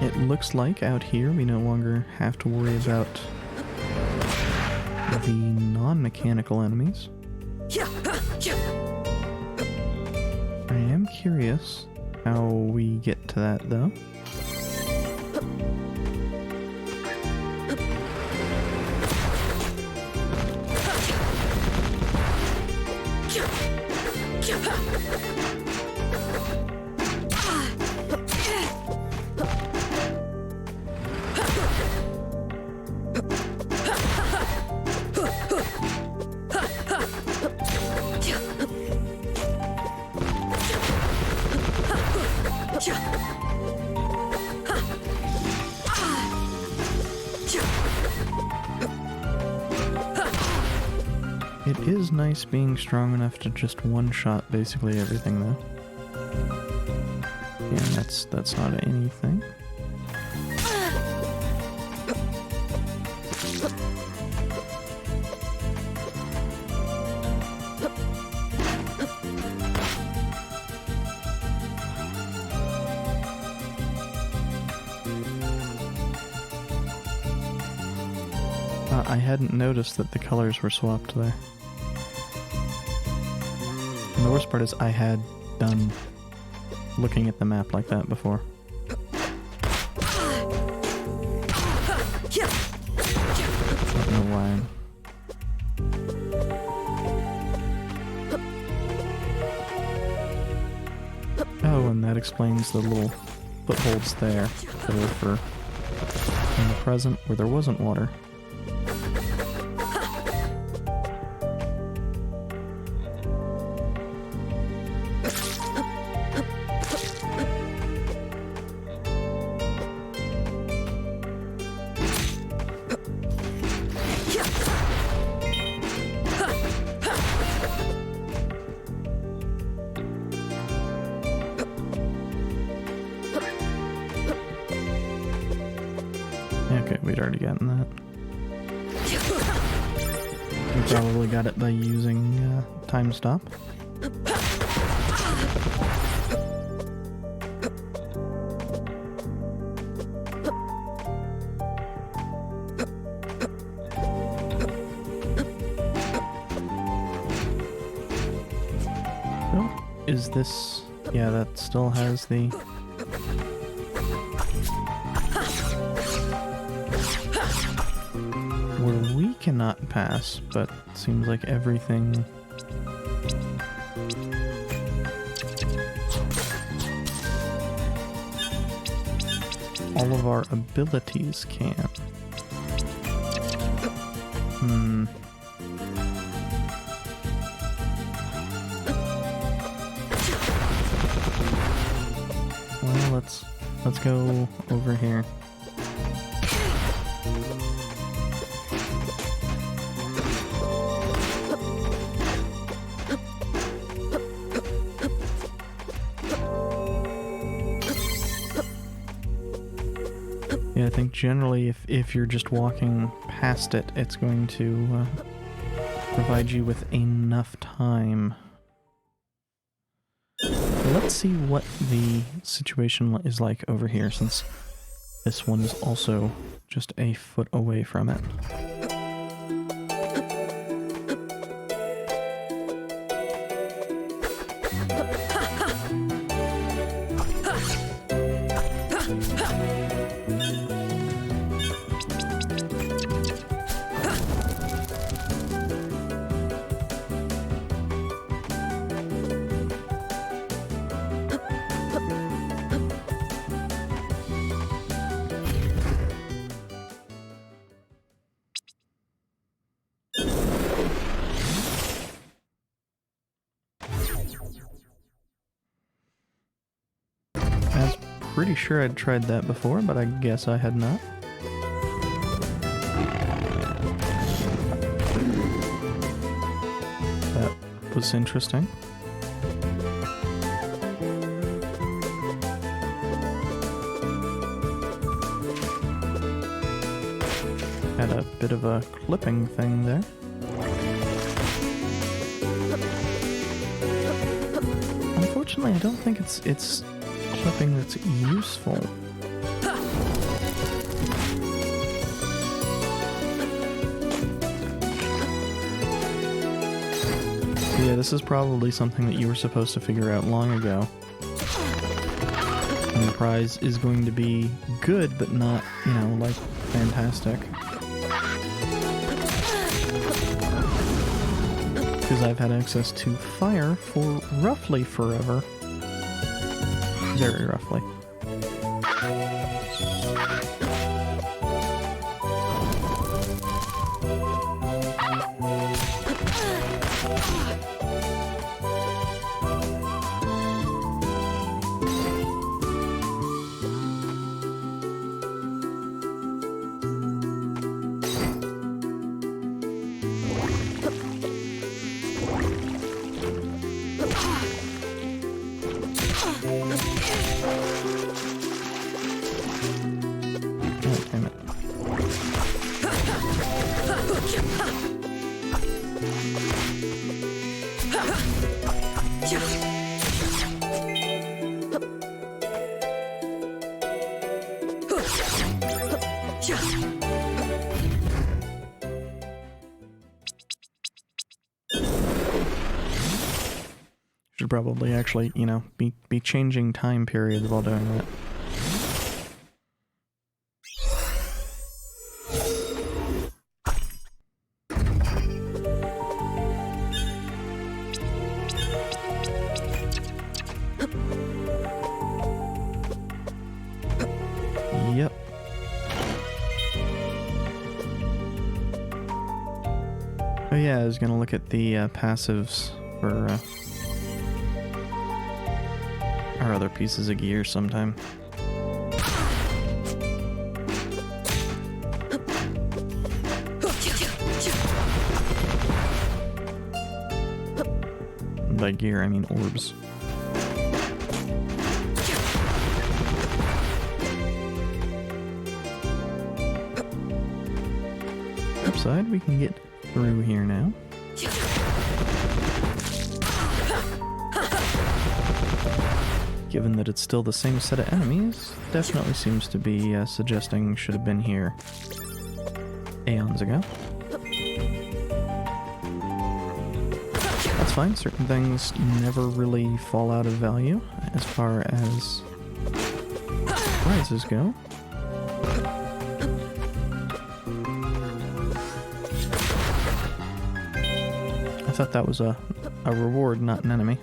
It looks like out here we no longer have to worry about the non-mechanical enemies. I am curious how we get to that, though. It is nice being strong enough to just one-shot basically everything, though. Yeah, That's not anything. I hadn't noticed that the colors were swapped there. And the worst part is I had done looking at the map like that before. Don't know why. Oh, and that explains the little footholds there that are for in the present where there wasn't water. Okay, we'd already gotten that. We probably got it by using time stop. Oh, is this... yeah, that still has the... where we cannot pass, but it seems like everything... all of our abilities can. Well, let's go over here. Yeah, I think generally if you're just walking past it, it's going to provide you with enough time. Let's see what the situation is like over here, since this one is also just a foot away from it. Pretty sure I'd tried that before, but I guess I had not. That was interesting. Had a bit of a clipping thing there. Unfortunately, I don't think it's clipping that's useful. Yeah, this is probably something that you were supposed to figure out long ago. And the prize is going to be good, but not, you know, like, fantastic. Because I've had access to fire for roughly forever. Very roughly. Should probably actually, you know, be changing time periods while doing that. Yep. Oh yeah, I was gonna look at the passives for our other pieces of gear sometime. By gear, I mean orbs. Upside, we can get through here now. Given that it's still the same set of enemies, definitely seems to be suggesting should have been here aeons ago. That's fine, certain things never really fall out of value as far as prizes go. I thought that was a reward, not an enemy.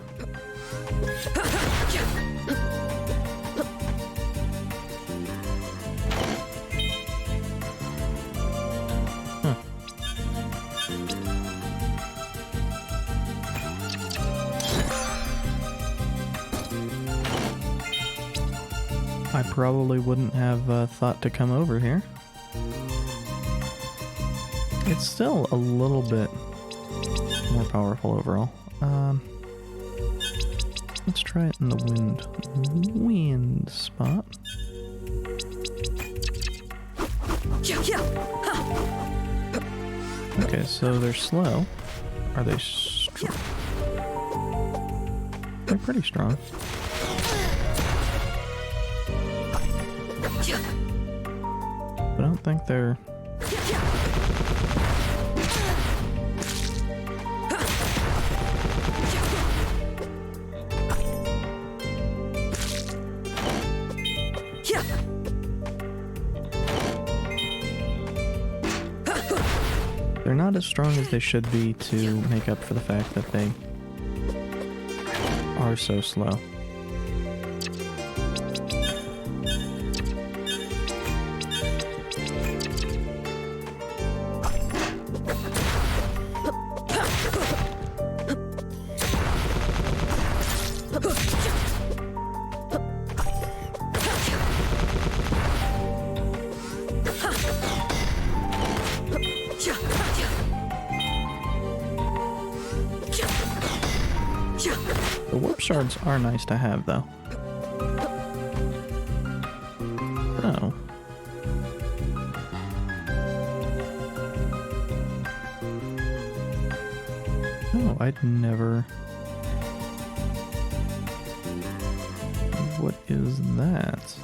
I probably wouldn't have thought to come over here. It's still a little bit more powerful overall. Let's try it in the wind spot. Okay, so they're slow. Are they strong? They're pretty strong. But I don't think they're... They're not as strong as they should be to make up for the fact that they are so slow. The warp shards are nice to have, though. Oh. Oh, I'd never... What is that?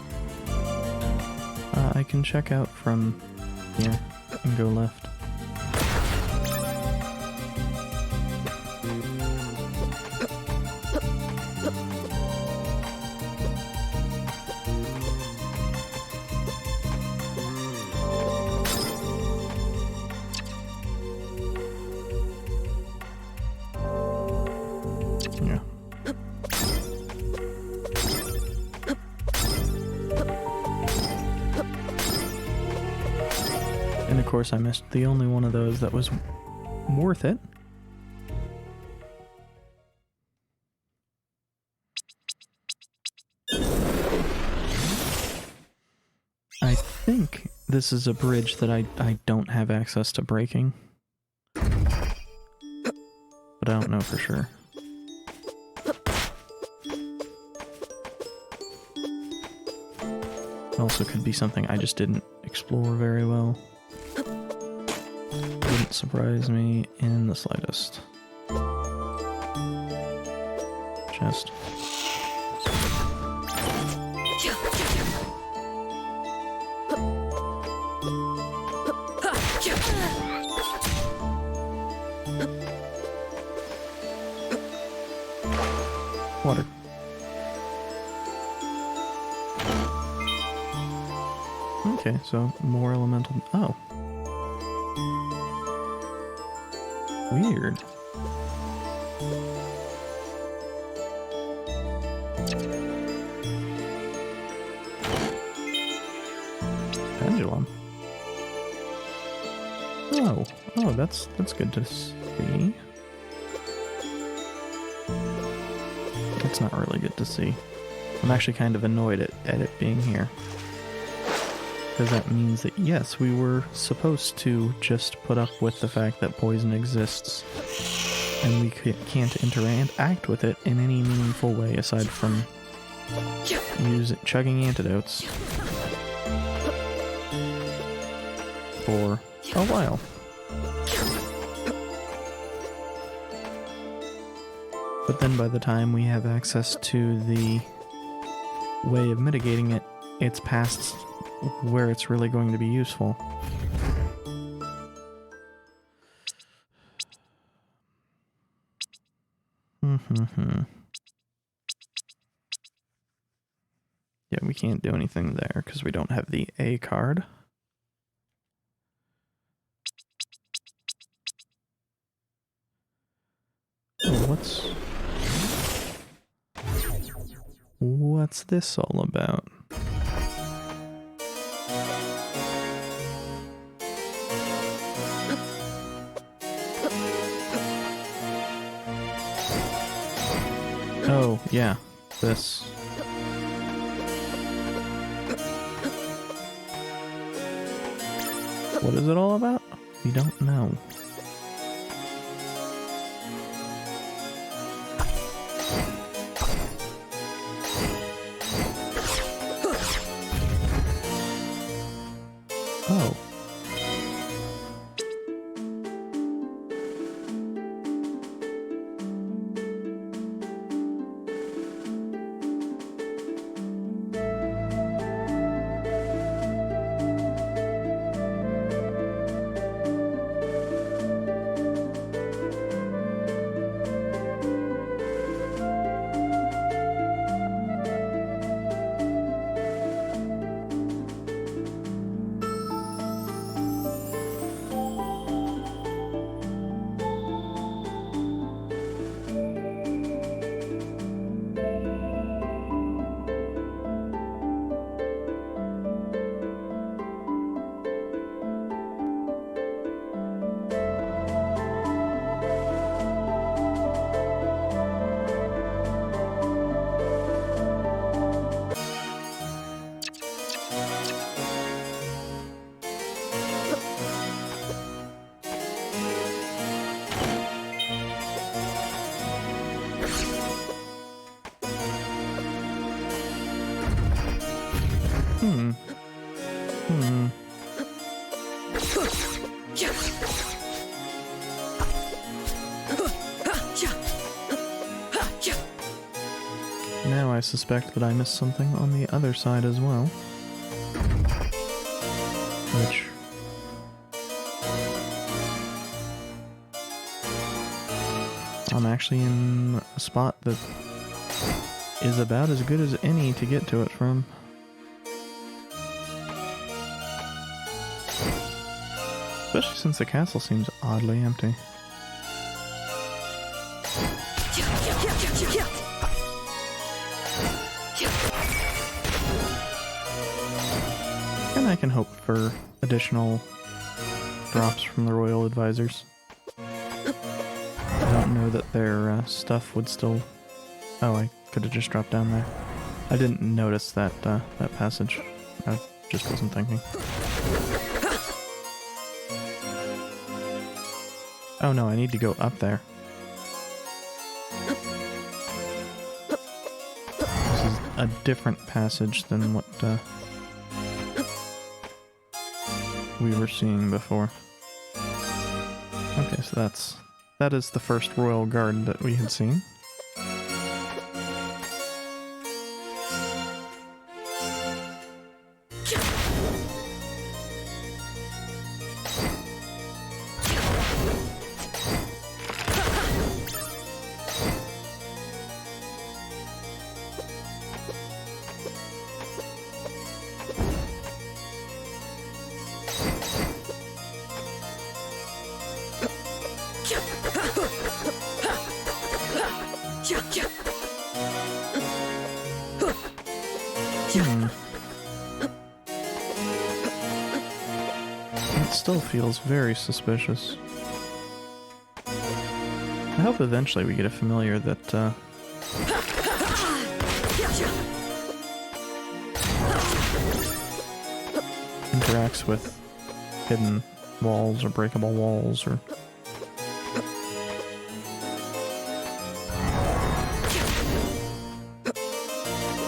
I can check out from here and go left. Yeah. And of course I missed the only one of those that was worth it. I think this is a bridge that I don't have access to breaking. But I don't know for sure. Also could be something I just didn't explore very well. Wouldn't surprise me in the slightest. Chest. Okay, so more elemental... Oh. Weird. Pendulum. Oh, that's good to see. That's not really good to see. I'm actually kind of annoyed at it being here. Because that means that, yes, we were supposed to just put up with the fact that poison exists, and we can't interact with it in any meaningful way aside from chugging antidotes for a while. But then by the time we have access to the way of mitigating it, it's past where it's really going to be useful. Yeah, we can't do anything there because we don't have the A card. Oh, what's this all about? Oh, yeah, this. What is it all about? We don't know. Oh. Now I suspect that I missed something on the other side as well. Which... I'm actually in a spot that is about as good as any to get to it from. Especially since the castle seems oddly empty. And I can hope for additional drops from the royal advisors. I don't know that their stuff would still... Oh, I could have just dropped down there. I didn't notice that that passage. I just wasn't thinking. Oh no, I need to go up there. This is a different passage than what we were seeing before. Okay, so that is the first royal guard that we had seen. still feels very suspicious. I hope eventually we get a familiar that interacts with hidden walls or breakable walls or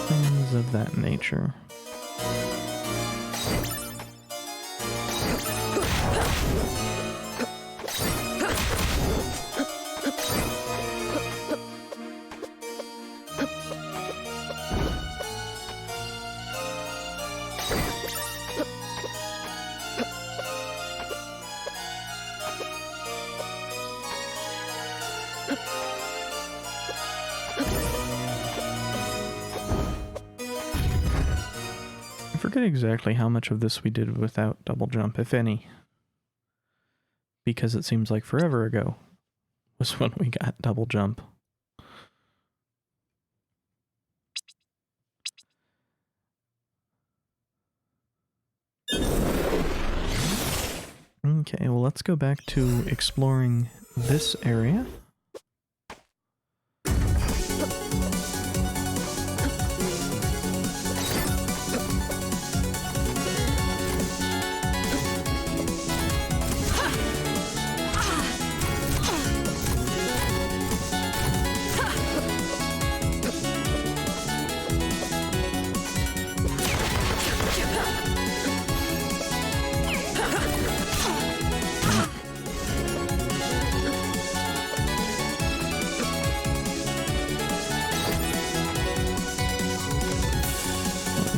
things of that nature. I forget exactly how much of this we did without double jump, if any. Because it seems like forever ago was when we got double jump. Okay, well let's go back to exploring this area.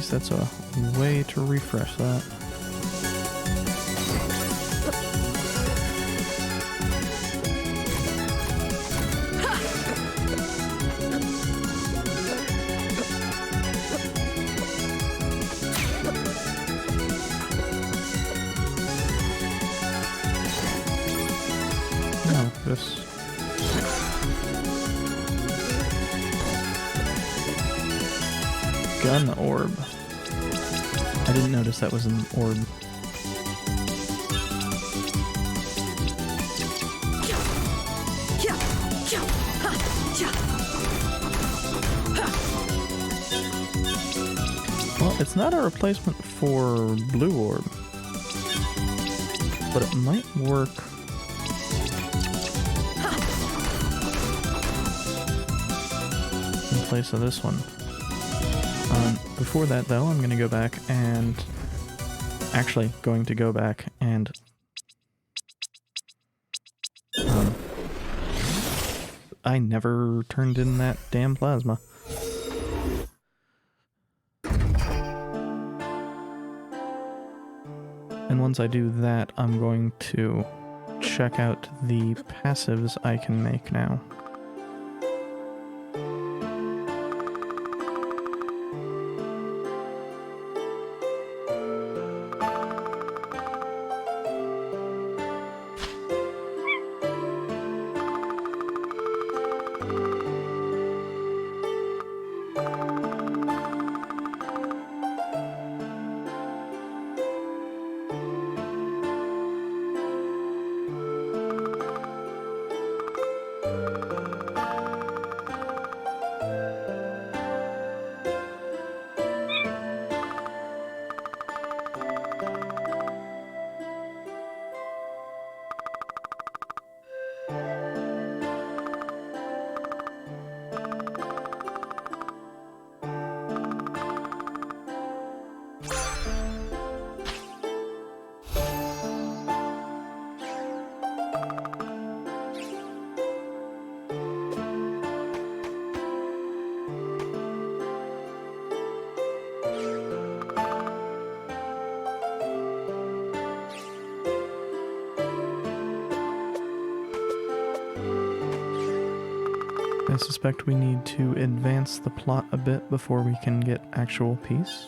That's a way to refresh that. No, this. Gun orb. I didn't notice that was an orb. Well, it's not a replacement for blue orb, but it might work. In place of this one. Before that, though, I'm going to go back and... Actually, going to go back and... I never turned in that damn plasma. And once I do that, I'm going to check out the passives I can make now. I suspect we need to advance the plot a bit before we can get actual peace.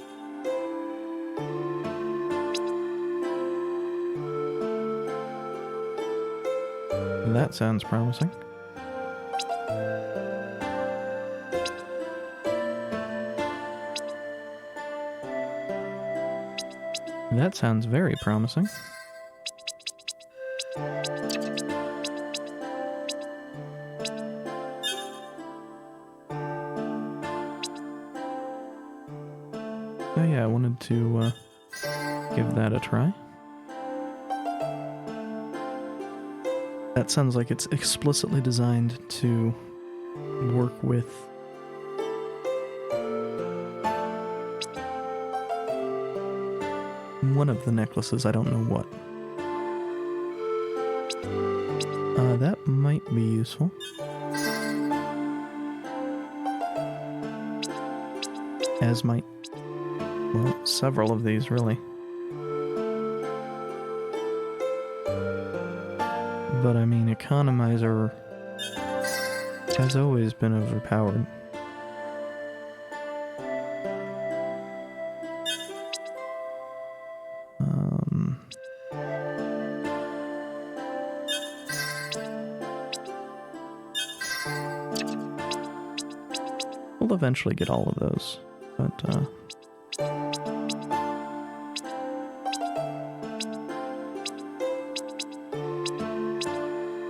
That sounds promising. That sounds very promising. wanted to give that a try. That sounds like it's explicitly designed to work with one of the necklaces, I don't know what. That might be useful. As might, well, several of these, really. But I mean, Economizer has always been overpowered. We'll eventually get all of those, but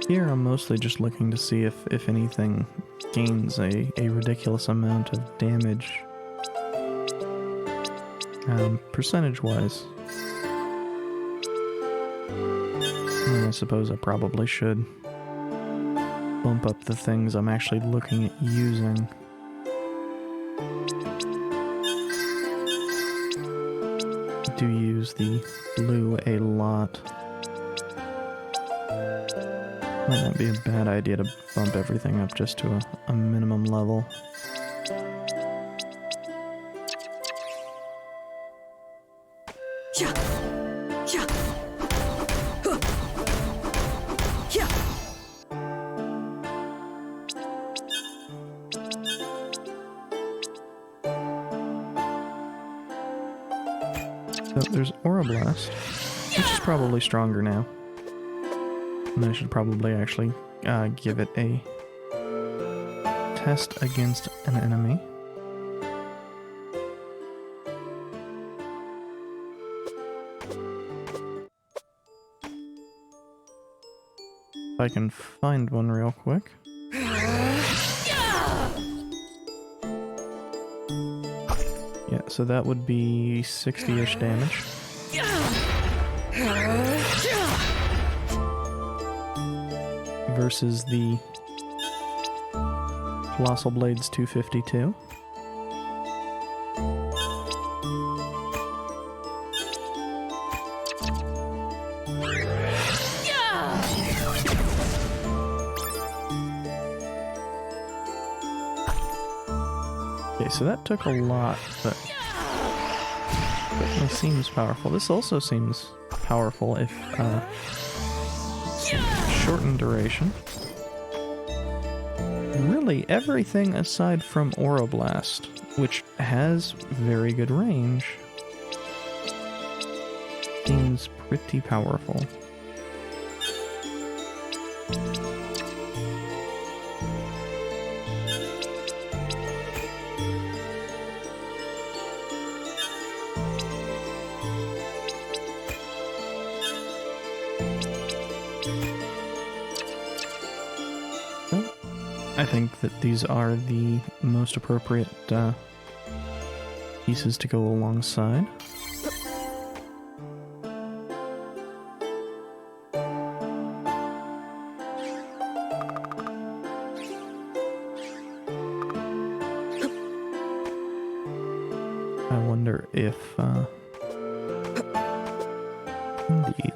here I'm mostly just looking to see if anything gains a ridiculous amount of damage, percentage-wise. And I suppose I probably should bump up the things I'm actually looking at using. I do use the blue a lot. Might not be a bad idea to bump everything up just to a minimum level. So there's Aura Blast, which is probably stronger now. And I should probably actually give it a test against an enemy. If I can find one real quick. Yeah, so that would be 60-ish damage. Versus the Colossal Blade's 252. Okay, so that took a lot, but it seems powerful. This also seems powerful if shortened duration. Really, everything aside from Aura Blast, which has very good range, seems pretty powerful. I think that these are the most appropriate pieces to go alongside. I wonder if indeed.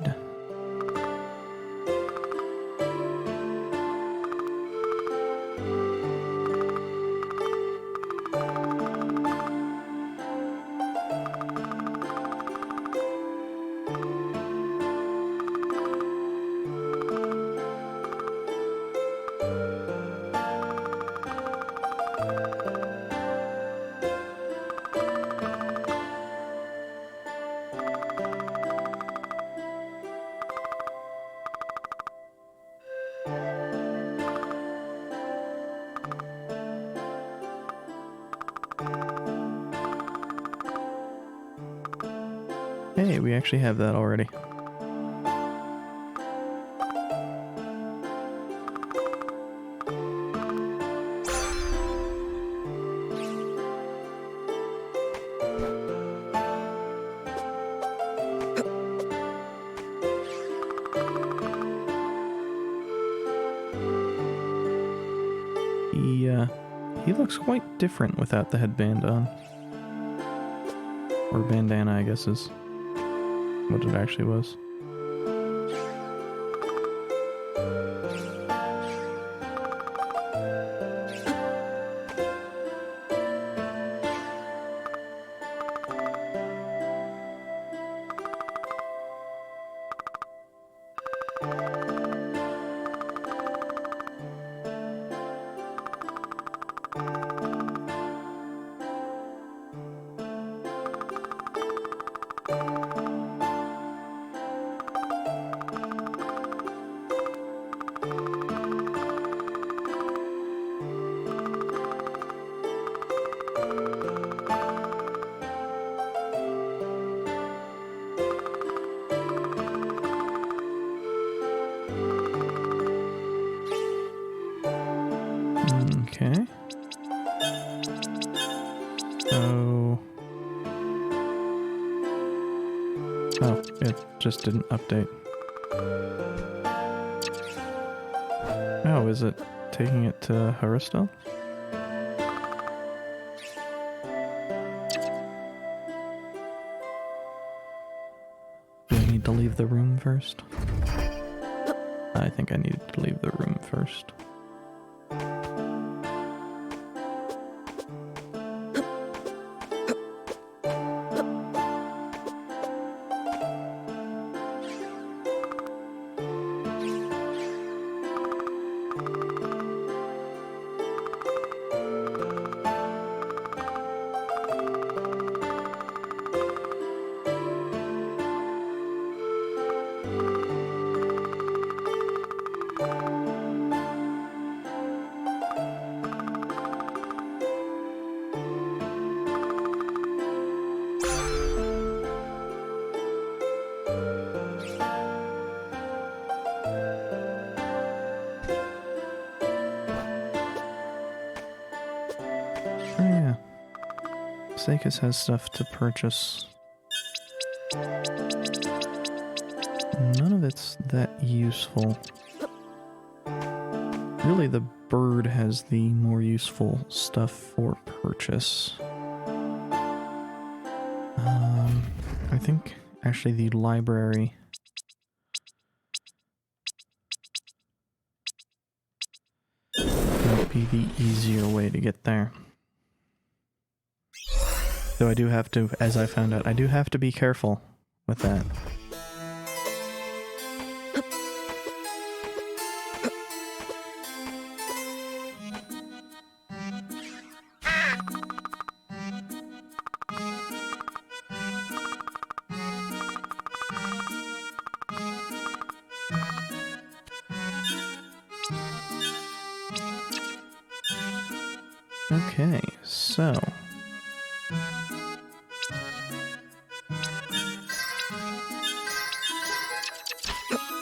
Hey, we actually have that already. he looks quite different without the headband on. Or bandana, I guess is what it actually was. Okay. So... oh, it just didn't update. Oh, is it taking it to Haristel? Do I need to leave the room first? I think I need to leave the room first. Oh yeah. Seikis has stuff to purchase. None of it's that useful. Really, the bird has the more useful stuff for purchase. I think actually the library might be the easier way to get there. Though I do have to, as I found out, I do have to be careful with that. Okay, so...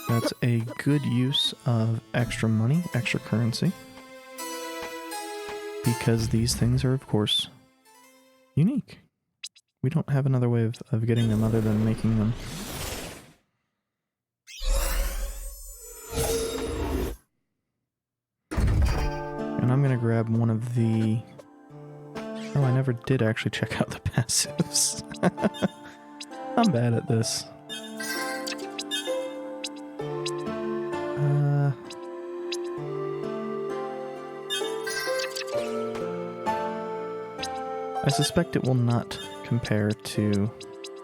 that's a good use of extra money, extra currency. Because these things are, of course, unique. We don't have another way of getting them other than making them. And I'm gonna grab one of the... oh, I never did actually check out the passives. I'm bad at this. I suspect it will not compare to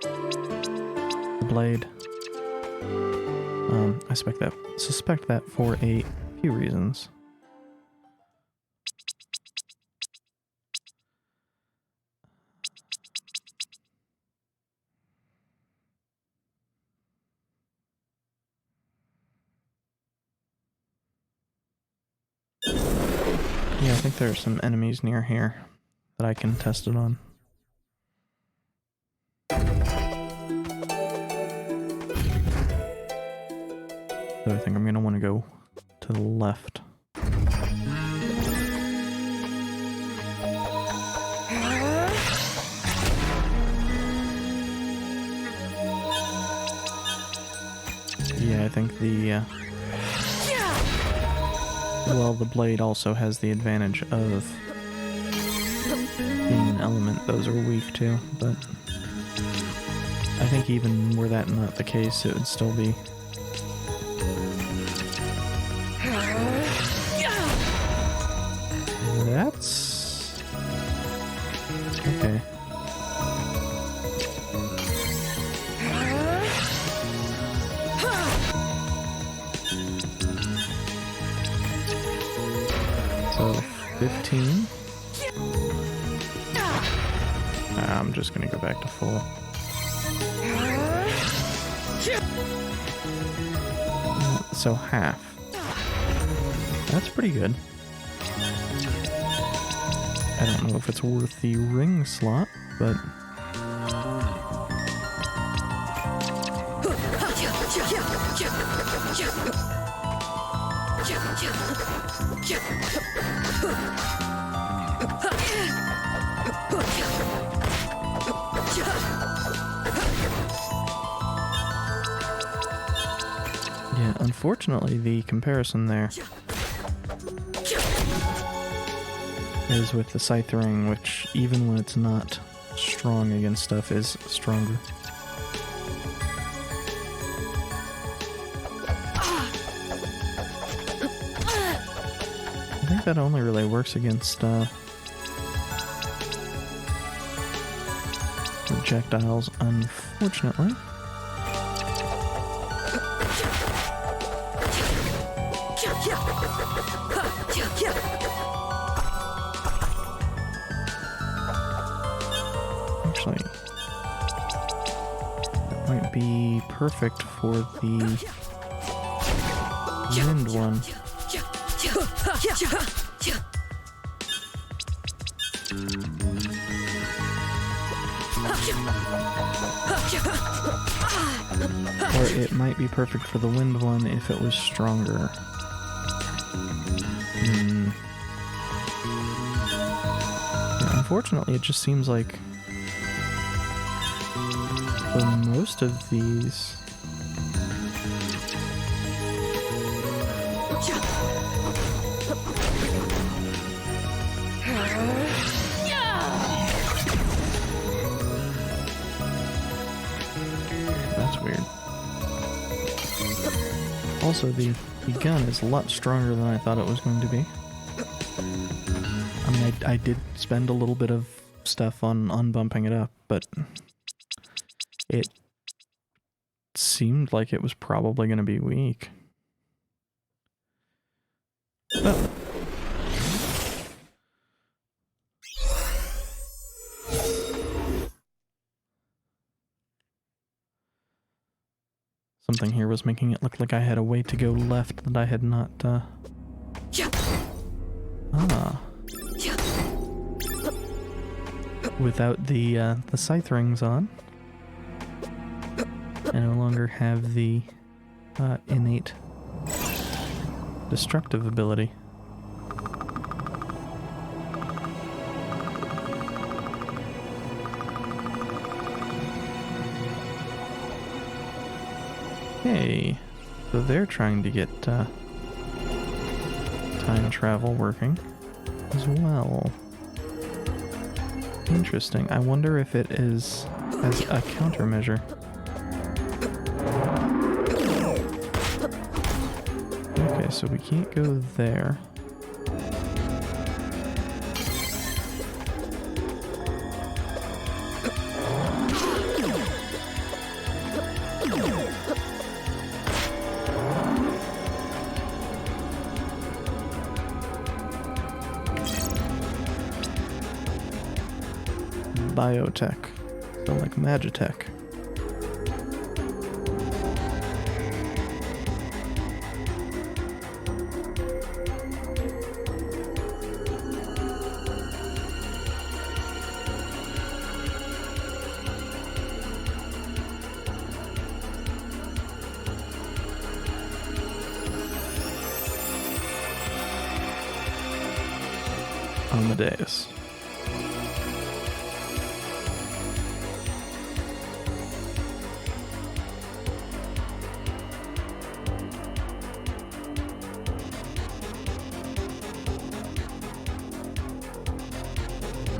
the blade. I suspect that for a few reasons. Yeah, I think there are some enemies near here that I can test it on. So I think I'm gonna want to go to the left. Yeah, I think the well, the blade also has the advantage of element, those are weak too, but I think even were that not the case, it would still be... That's... okay. So, 15. I'm just gonna go back to full. So half. That's pretty good. I don't know if it's worth the ring slot, but... Yeah, unfortunately, the comparison there is with the Scythe Ring, which, even when it's not strong against stuff, is stronger. I think that only really works against projectiles, unfortunately. Actually, that might be perfect for the wind one. Or it might be perfect for the wind one if it was stronger. Yeah, unfortunately, it just seems like for most of these... That's weird. Also, the gun is a lot stronger than I thought it was going to be. I mean, I did spend a little bit of stuff on bumping it up, but it seemed like it was probably going to be weak. But something here was making it look like I had a way to go left that I had not, Without the scythe rings on, I no longer have the innate destructive ability. Hey, so they're trying to get time travel working as well. Interesting. I wonder if it is as a countermeasure. Okay, so we can't go there. Biotech, so like Magitech. Amadeus.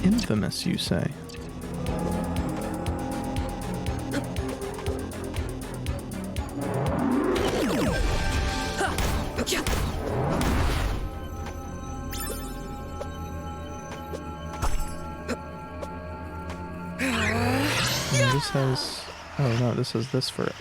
Infamous, you say? And this has... Oh no, this has this for it.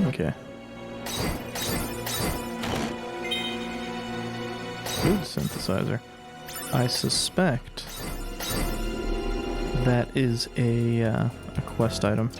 Okay. Food synthesizer. I suspect that is a quest item.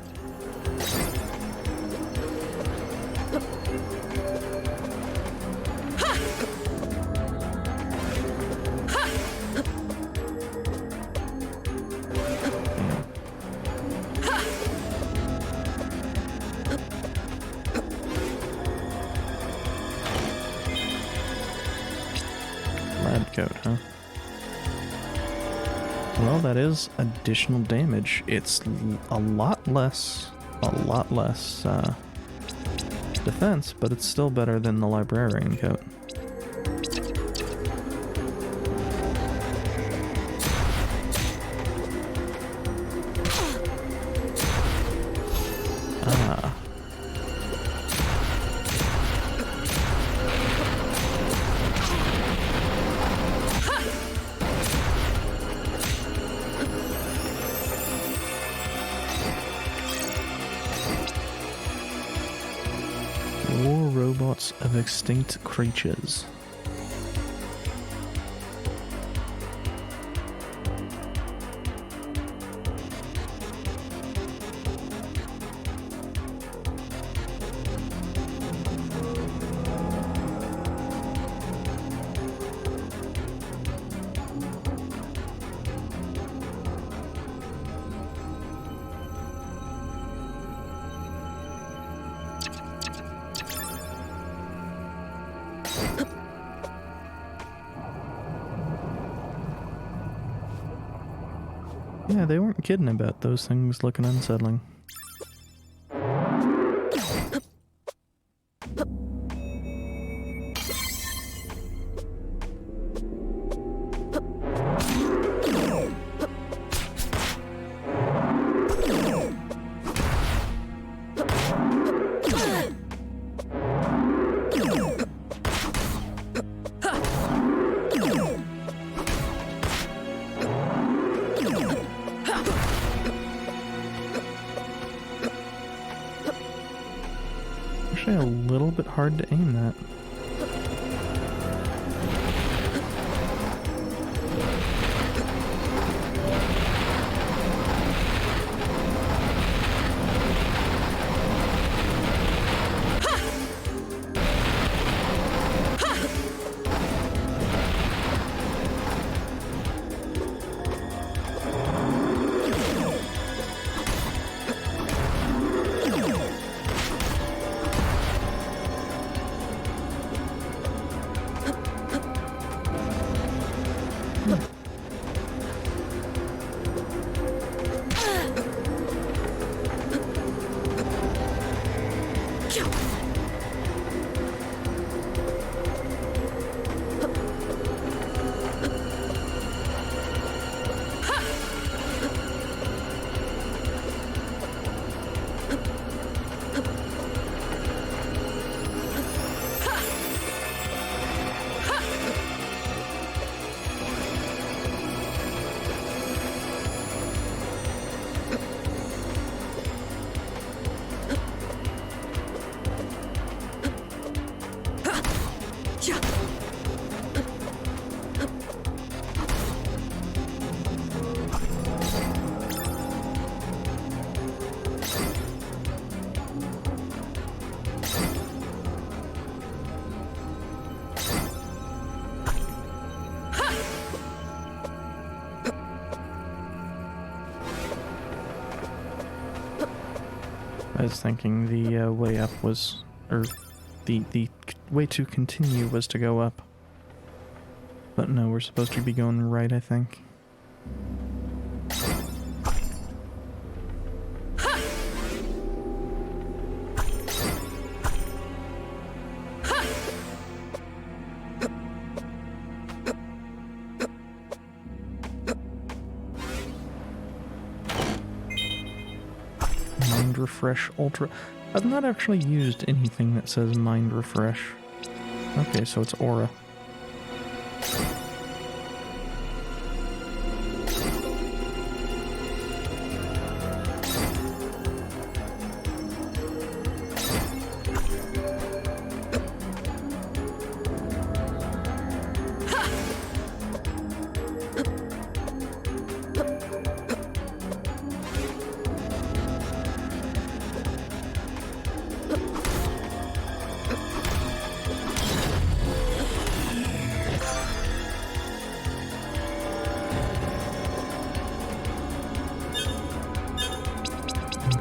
Lab coat, huh? Well, that is additional damage. It's a lot less defense, but it's still better than the librarian coat. Ah. War robots of extinct creatures. Yeah, they weren't kidding about those things looking unsettling. Actually, a little bit hard to aim that. I was thinking the way up was, or the way to continue was to go up. But no, we're supposed to be going right, I think. Mind Refresh Ultra. I've not actually used anything that says Mind Refresh. Okay, so it's Aura.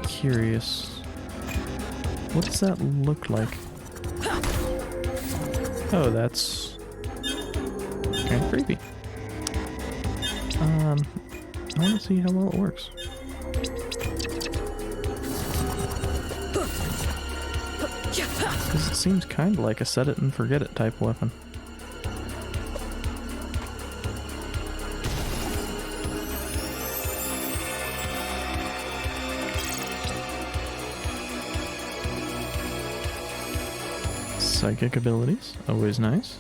Curious. What does that look like? Oh, that's kind of creepy. I want to see how well it works. Because it seems kind of like a set it and forget it type weapon. Psychic abilities, always nice.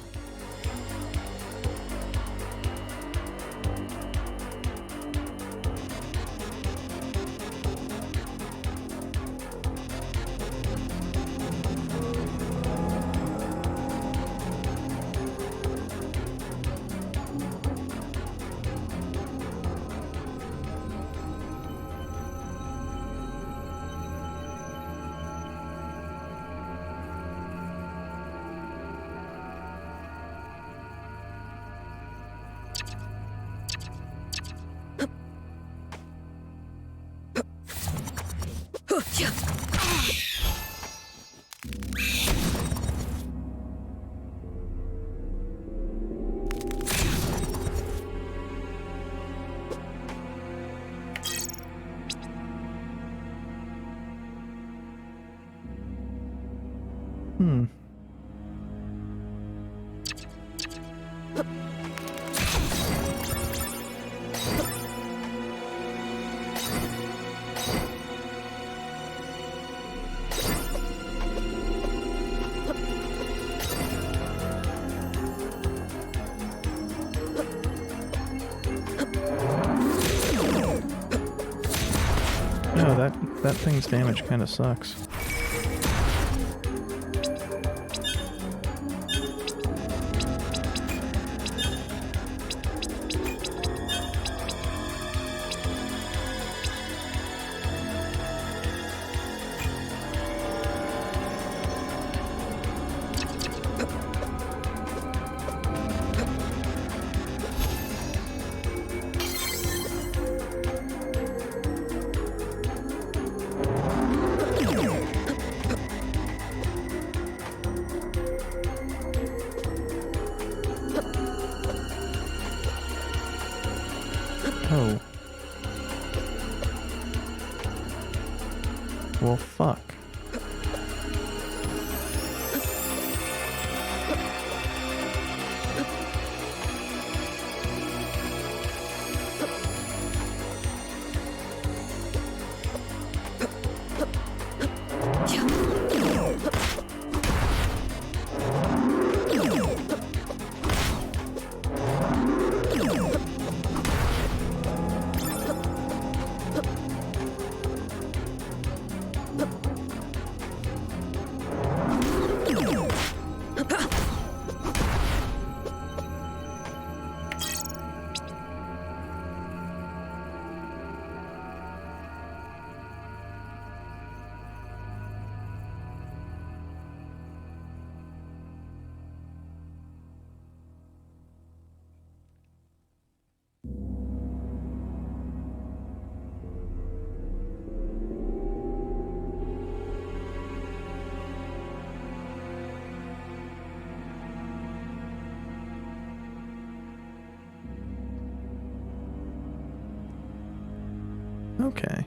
No, that thing's damage kind of sucks. Oh. Well, fuck. Okay.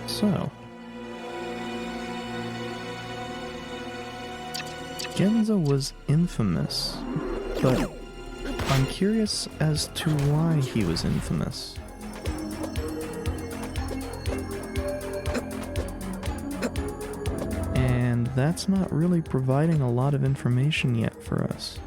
So. Genza was infamous, but I'm curious as to why he was infamous. And that's not really providing a lot of information yet for us.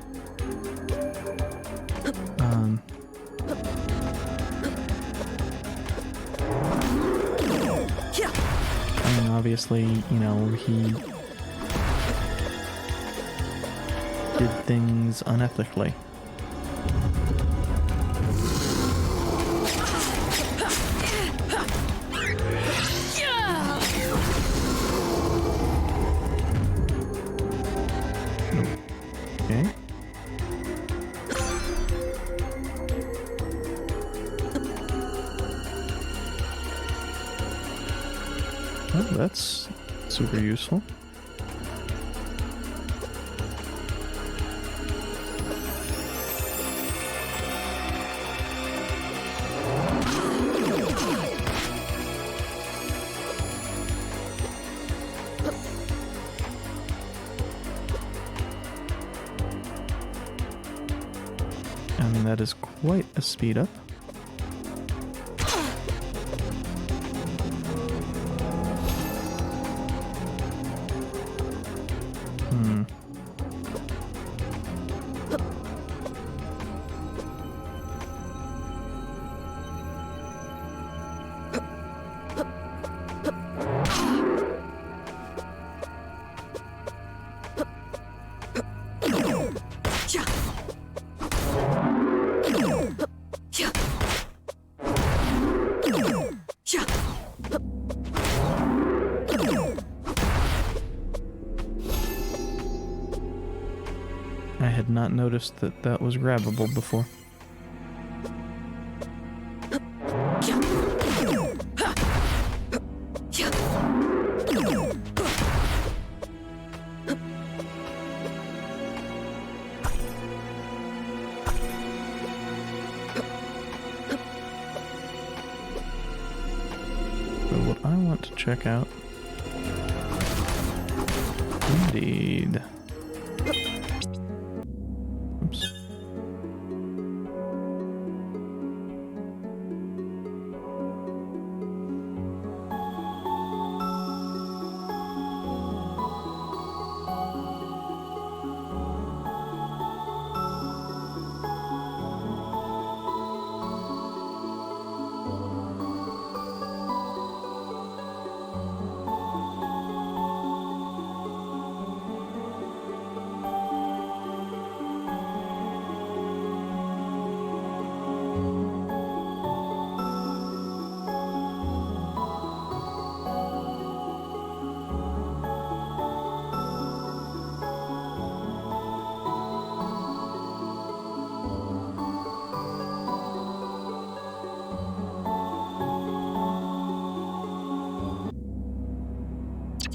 I mean, obviously, you know, he did things unethically. Okay. Oh, that's super useful. And that is quite a speed up. I had not noticed that that was grabbable before. So what I want to check out... Indeed. Oops.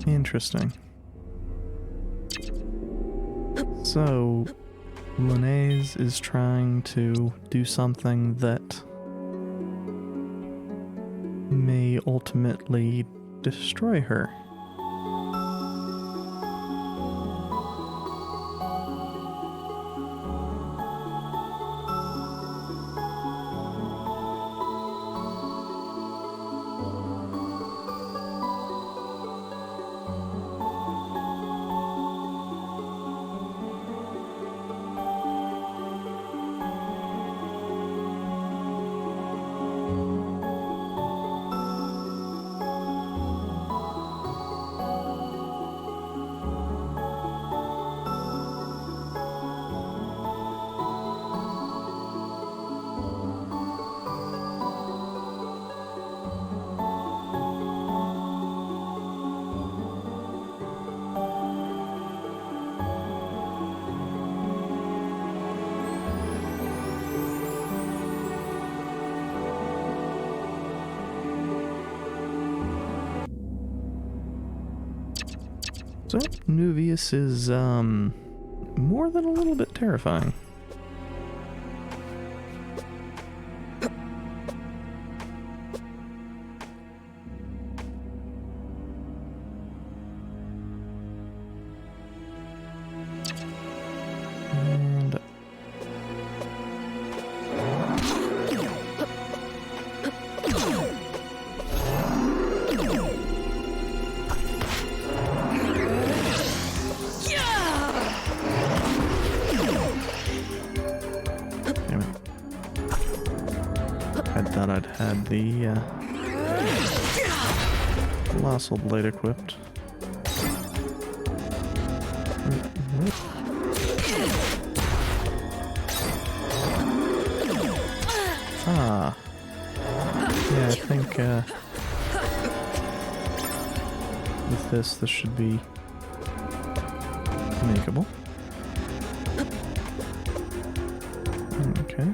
Interesting. So, Linnaeus is trying to do something that may ultimately destroy her. So, Nuvius is, more than a little bit terrifying. the colossal blade equipped. Ah. Yeah, I think with this should be makeable. Okay.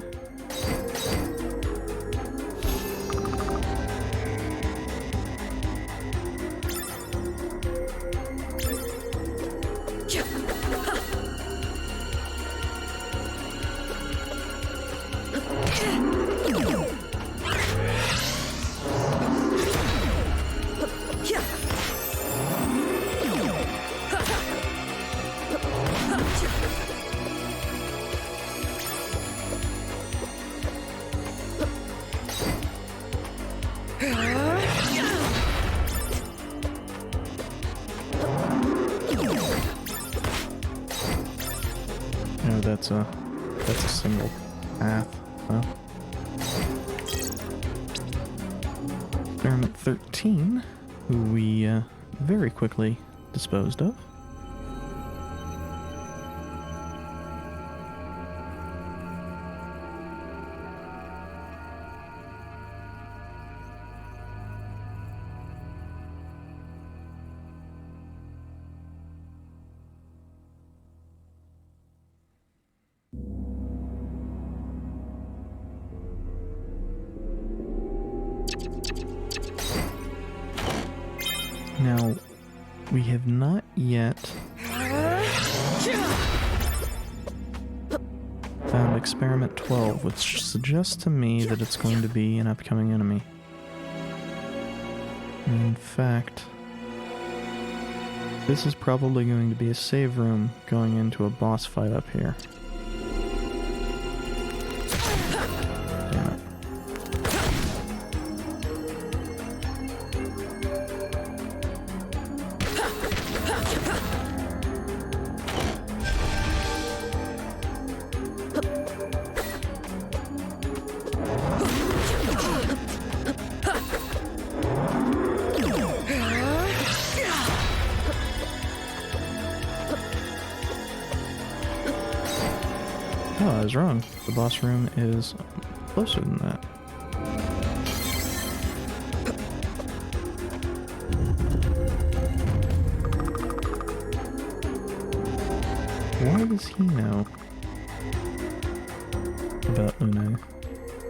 No, that's a single path. Huh? Experiment 13, who we very quickly disposed of. Now, we have not yet found Experiment 12, which suggests to me that it's going to be an upcoming enemy. In fact, this is probably going to be a save room going into a boss fight up here. Damn it. Oh, I was wrong. The boss room is closer than that. Why does he know about Lunai?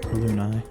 Or Lunai?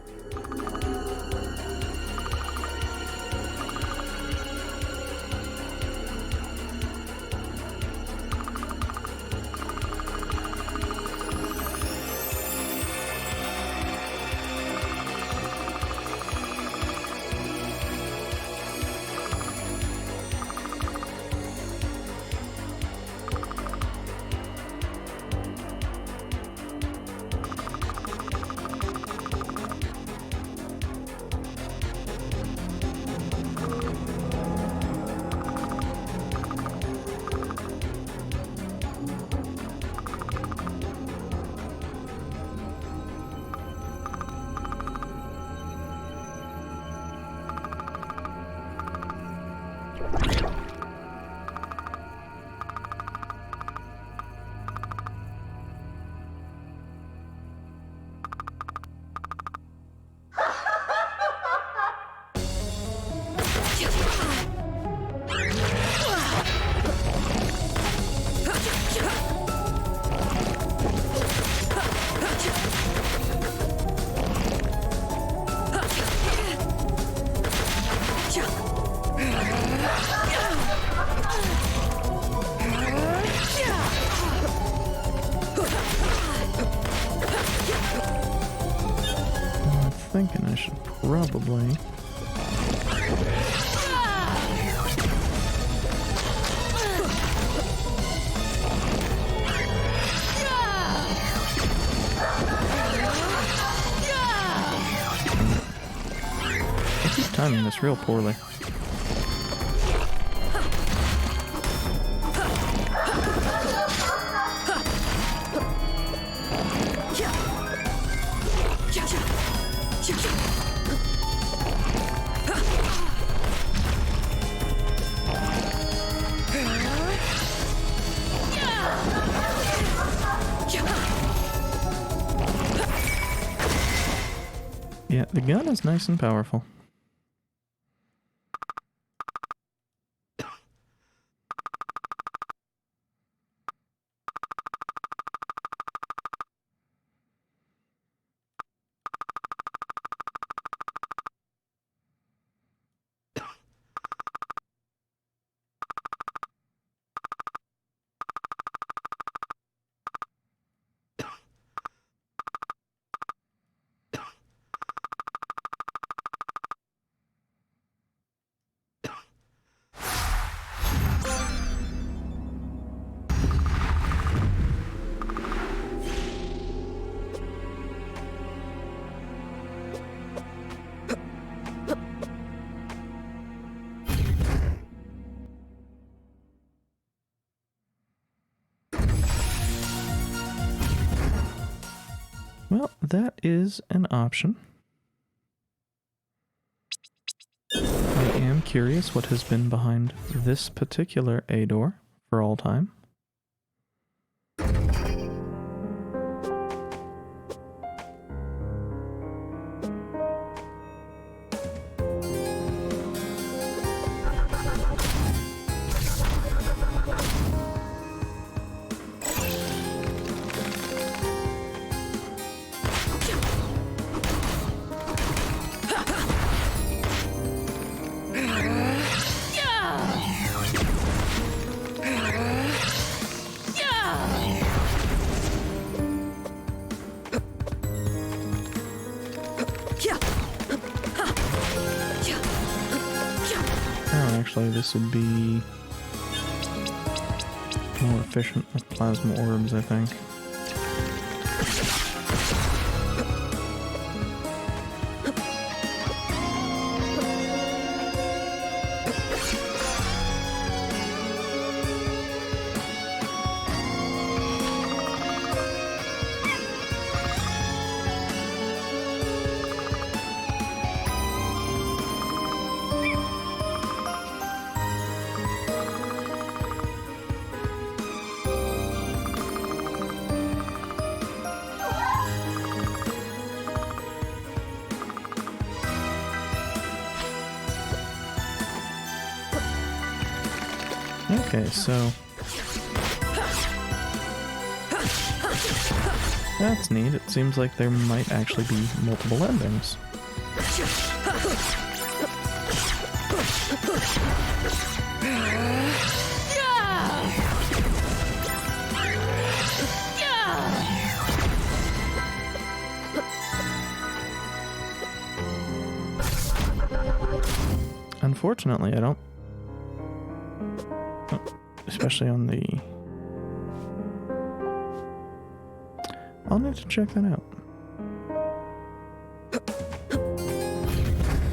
Thinking I should probably I keep timing this real poorly. The gun is nice and powerful. Well, that is an option. I am curious what has been behind this particular A door for all time. Actually, this would be more efficient with plasma orbs, I think. Okay, so that's neat. It seems like there might actually be multiple endings. Unfortunately, I don't. Especially on the... I'll need to check that out.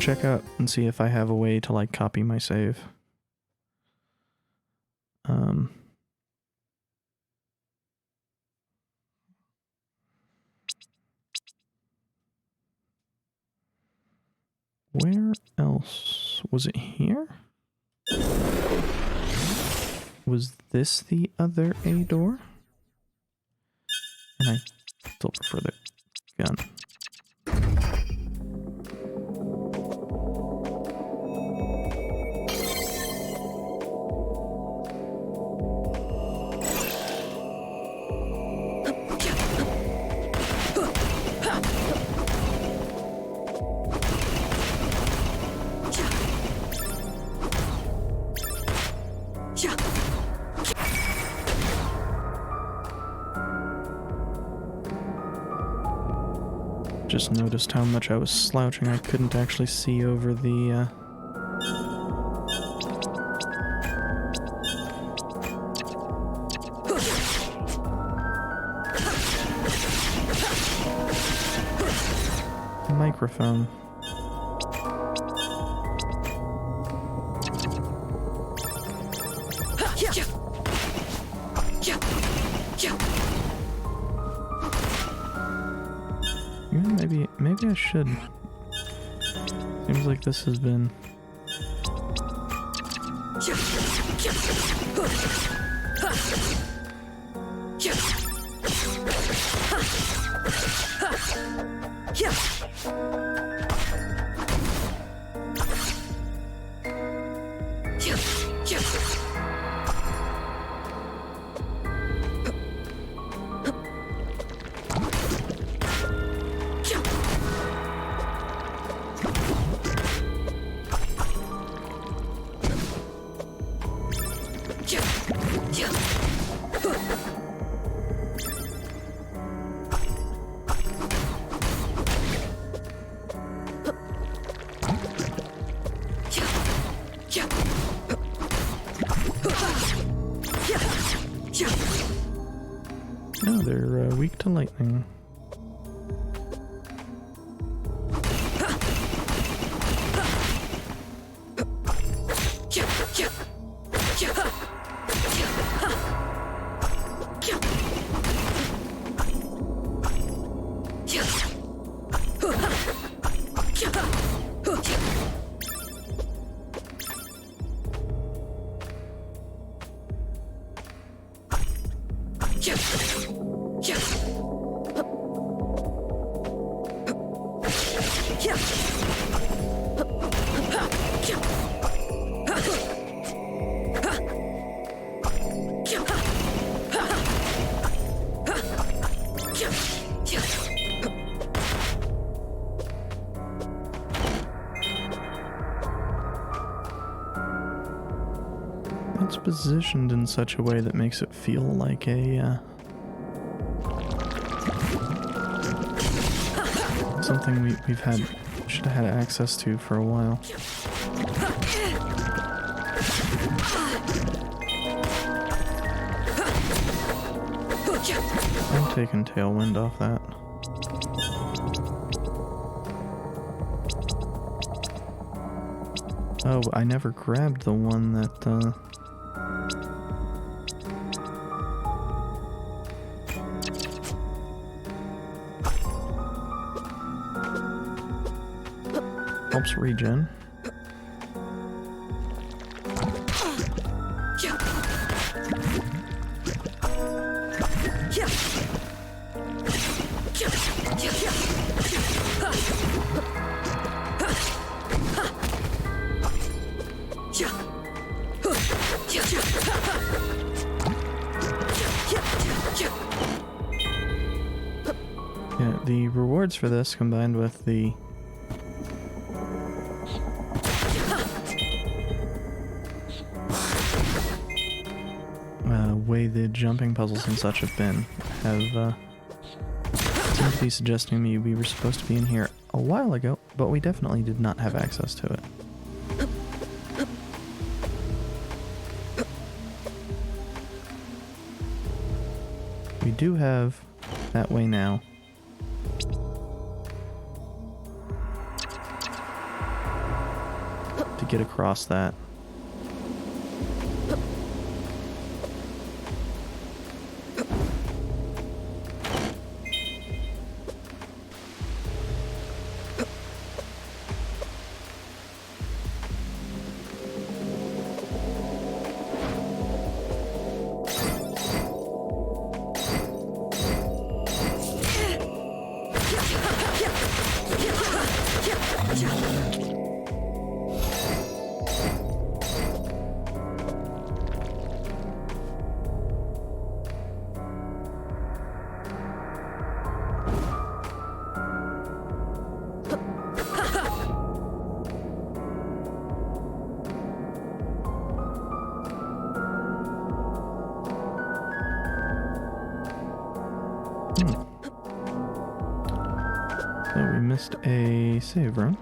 Check out and see if I have a way to, like, copy my save. Where else? Was it here? Was this the other A door? And I still prefer the gun. Just noticed how much I was slouching. I couldn't actually see over the microphone. Maybe I should. Seems like this has been... No, they're weak to lightning. It's positioned in such a way that makes it feel like a something should have had access to for a while. I'm taking Tailwind off that. Oh, but I never grabbed the one that helps regen. Yeah, the rewards for this combined with the way the jumping puzzles and such have been have seemed to be suggesting me we were supposed to be in here a while ago, but we definitely did not have access to it. We do have that way now. To get across that. So we missed a save run.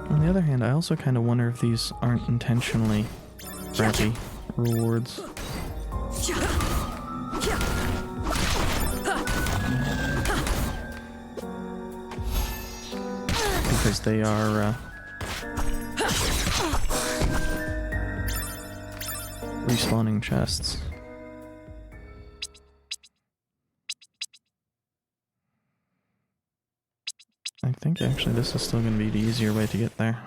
On the other hand, I also kind of wonder if these aren't intentionally crappy rewards. Because they are respawning chests. I think actually this is still going to be the easier way to get there.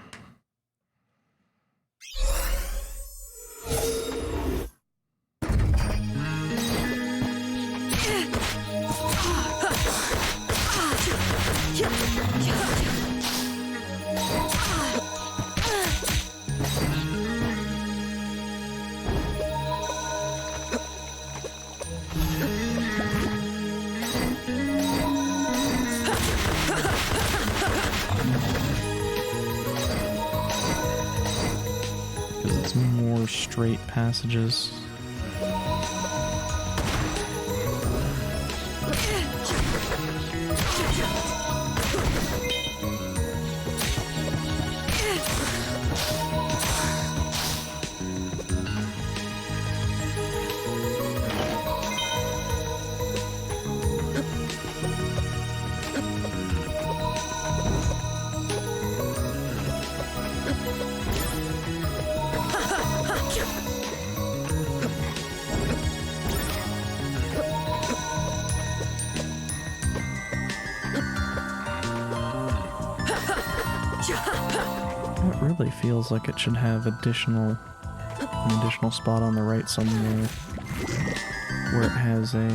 More straight passages. It really feels like it should have an additional spot on the right somewhere where it has a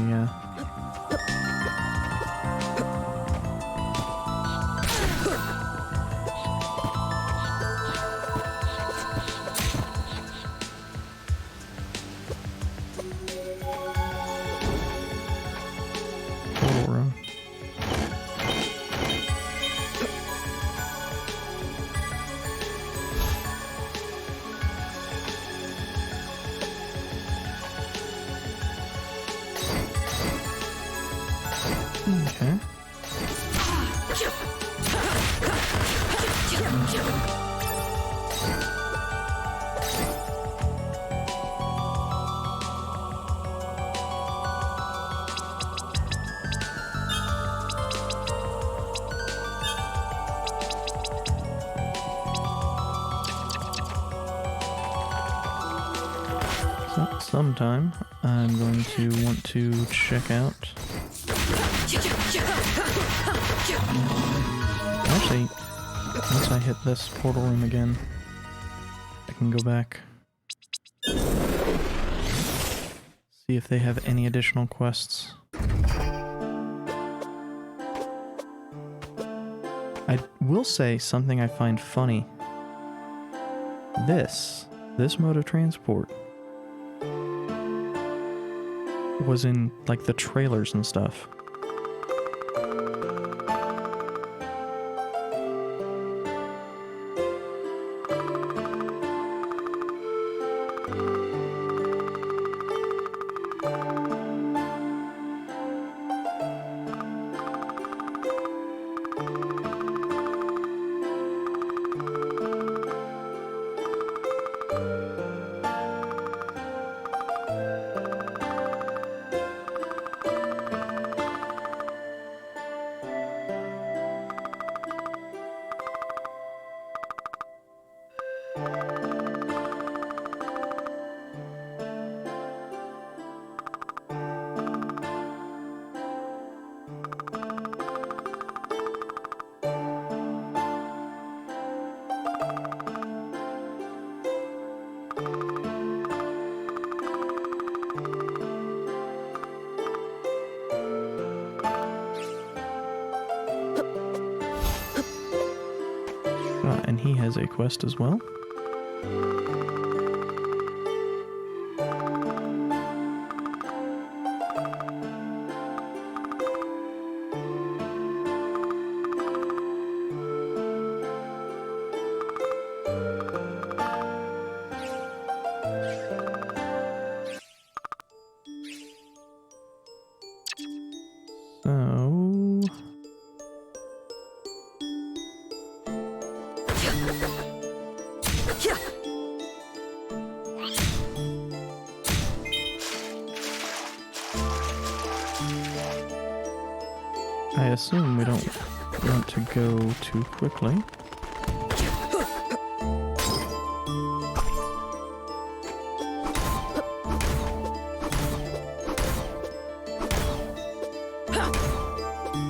portal room. Okay. So sometime I'm going to want to check out. Actually, once I hit this portal room again, I can go back. See if they have any additional quests. I will say something I find funny. This mode of transport was in, like, the trailers and stuff. And he has a quest as well. I assume we don't want to go too quickly.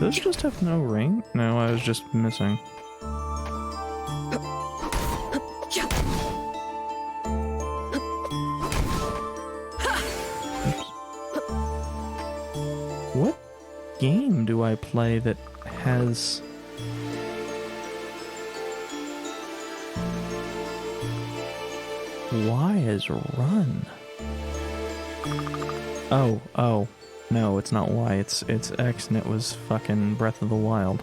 Those just have no ring? No, I was just missing. Oops. What game do I play that has... Y is run? Oh. No, it's not Y, it's X, and it was fucking Breath of the Wild.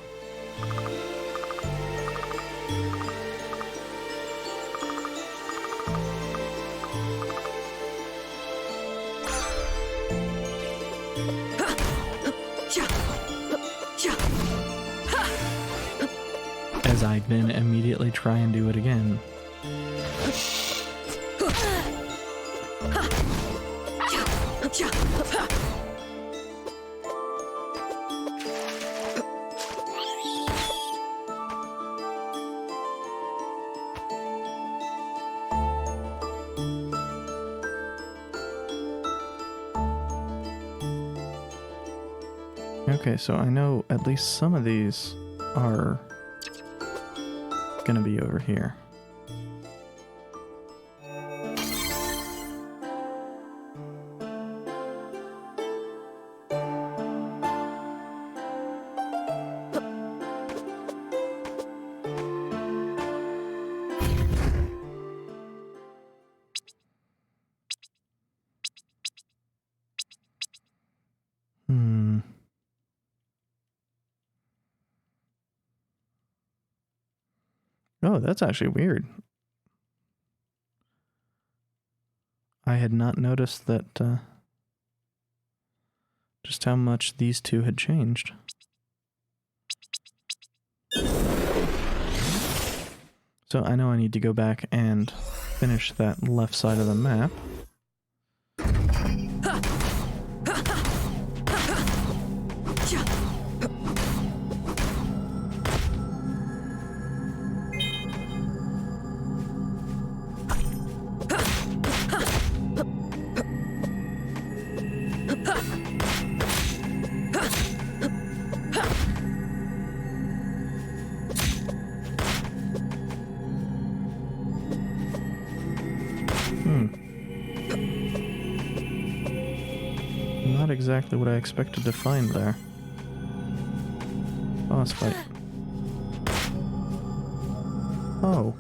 As I then immediately try and do it again. Okay, so I know at least some of these are gonna be over here. Oh, that's actually weird. I had not noticed that, just how much these two had changed. So I know I need to go back and finish that left side of the map. Not exactly what I expected to find there. Boss fight. Oh.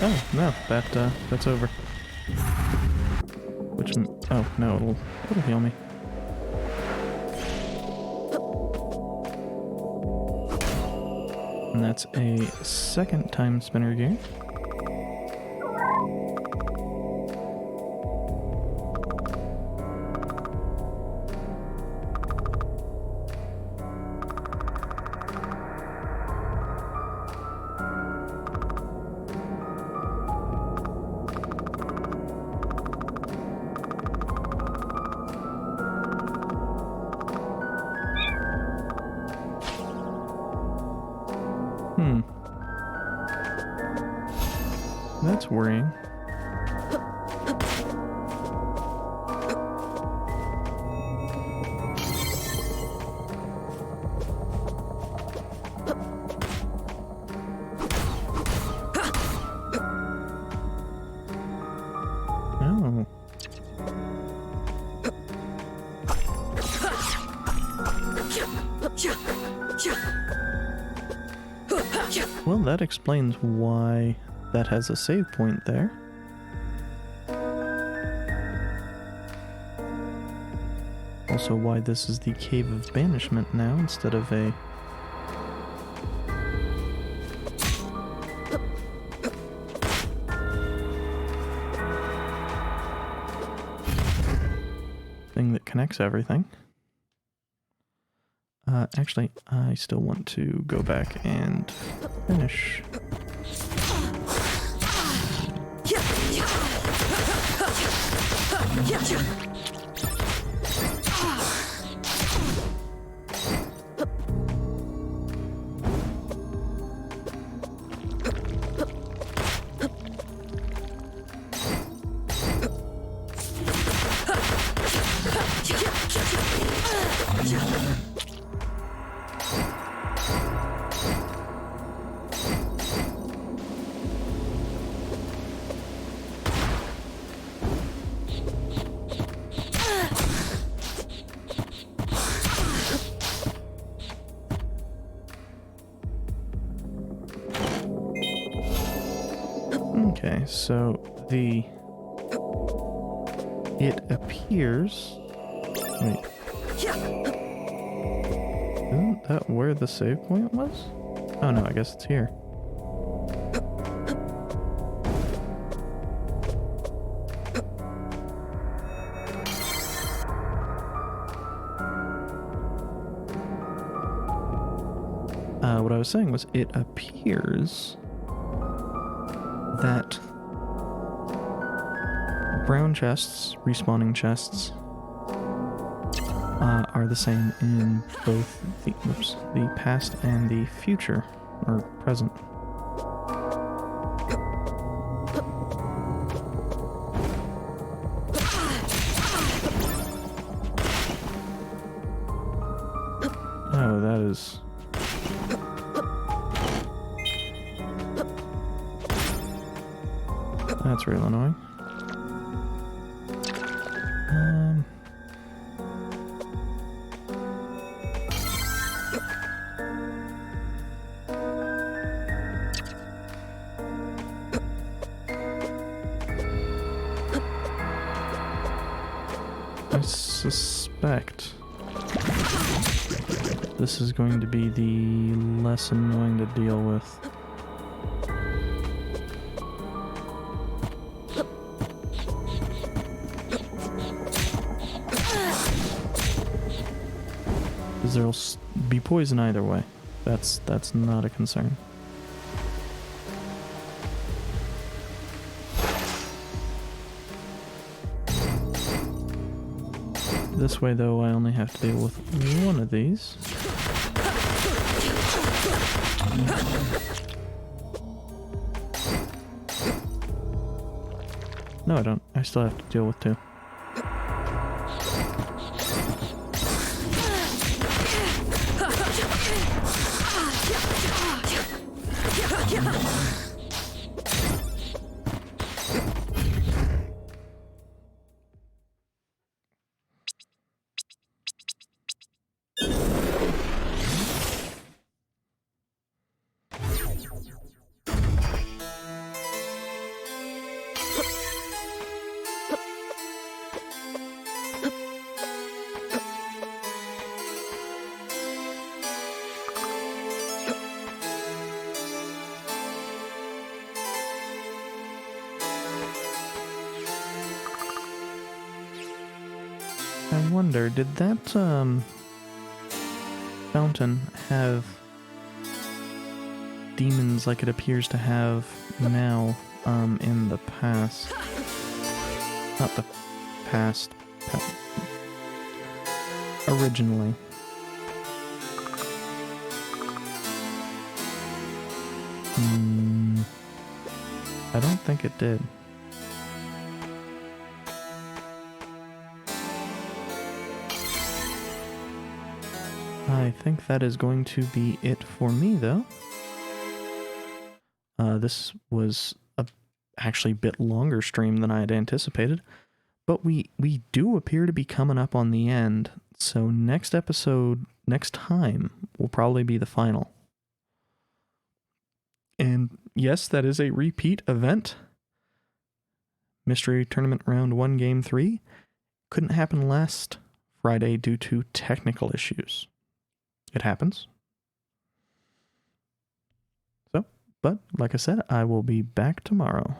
Oh, no, that's over. Oh, no, it'll heal me. And that's a second time spinner gear. That's worrying. Oh. Well, that explains why that has a save point there. Also why this is the Cave of Banishment now instead of a... thing that connects everything. Actually, I still want to go back and finish. Okay, so it appears... Wait. Isn't that where the save point was? Oh no, I guess it's here. What I was saying was it appears that brown chests, respawning chests, are the same in both the past and the future, or present. Oh, that is... That's real annoying. I suspect this is going to be the less annoying to deal with. Because there'll be poison either way. That's not a concern. This way, though, I only have to deal with one of these. No, I don't. I still have to deal with two. I wonder, did that fountain have demons like it appears to have now in the past? Not the past. Originally. I don't think it did. I think that is going to be it for me, though. This was actually a bit longer stream than I had anticipated, but we do appear to be coming up on the end, so next time, will probably be the final. And yes, that is a repeat event. Mystery Tournament Round 1, Game 3. Couldn't happen last Friday due to technical issues. It happens. So, but like I said, I will be back tomorrow.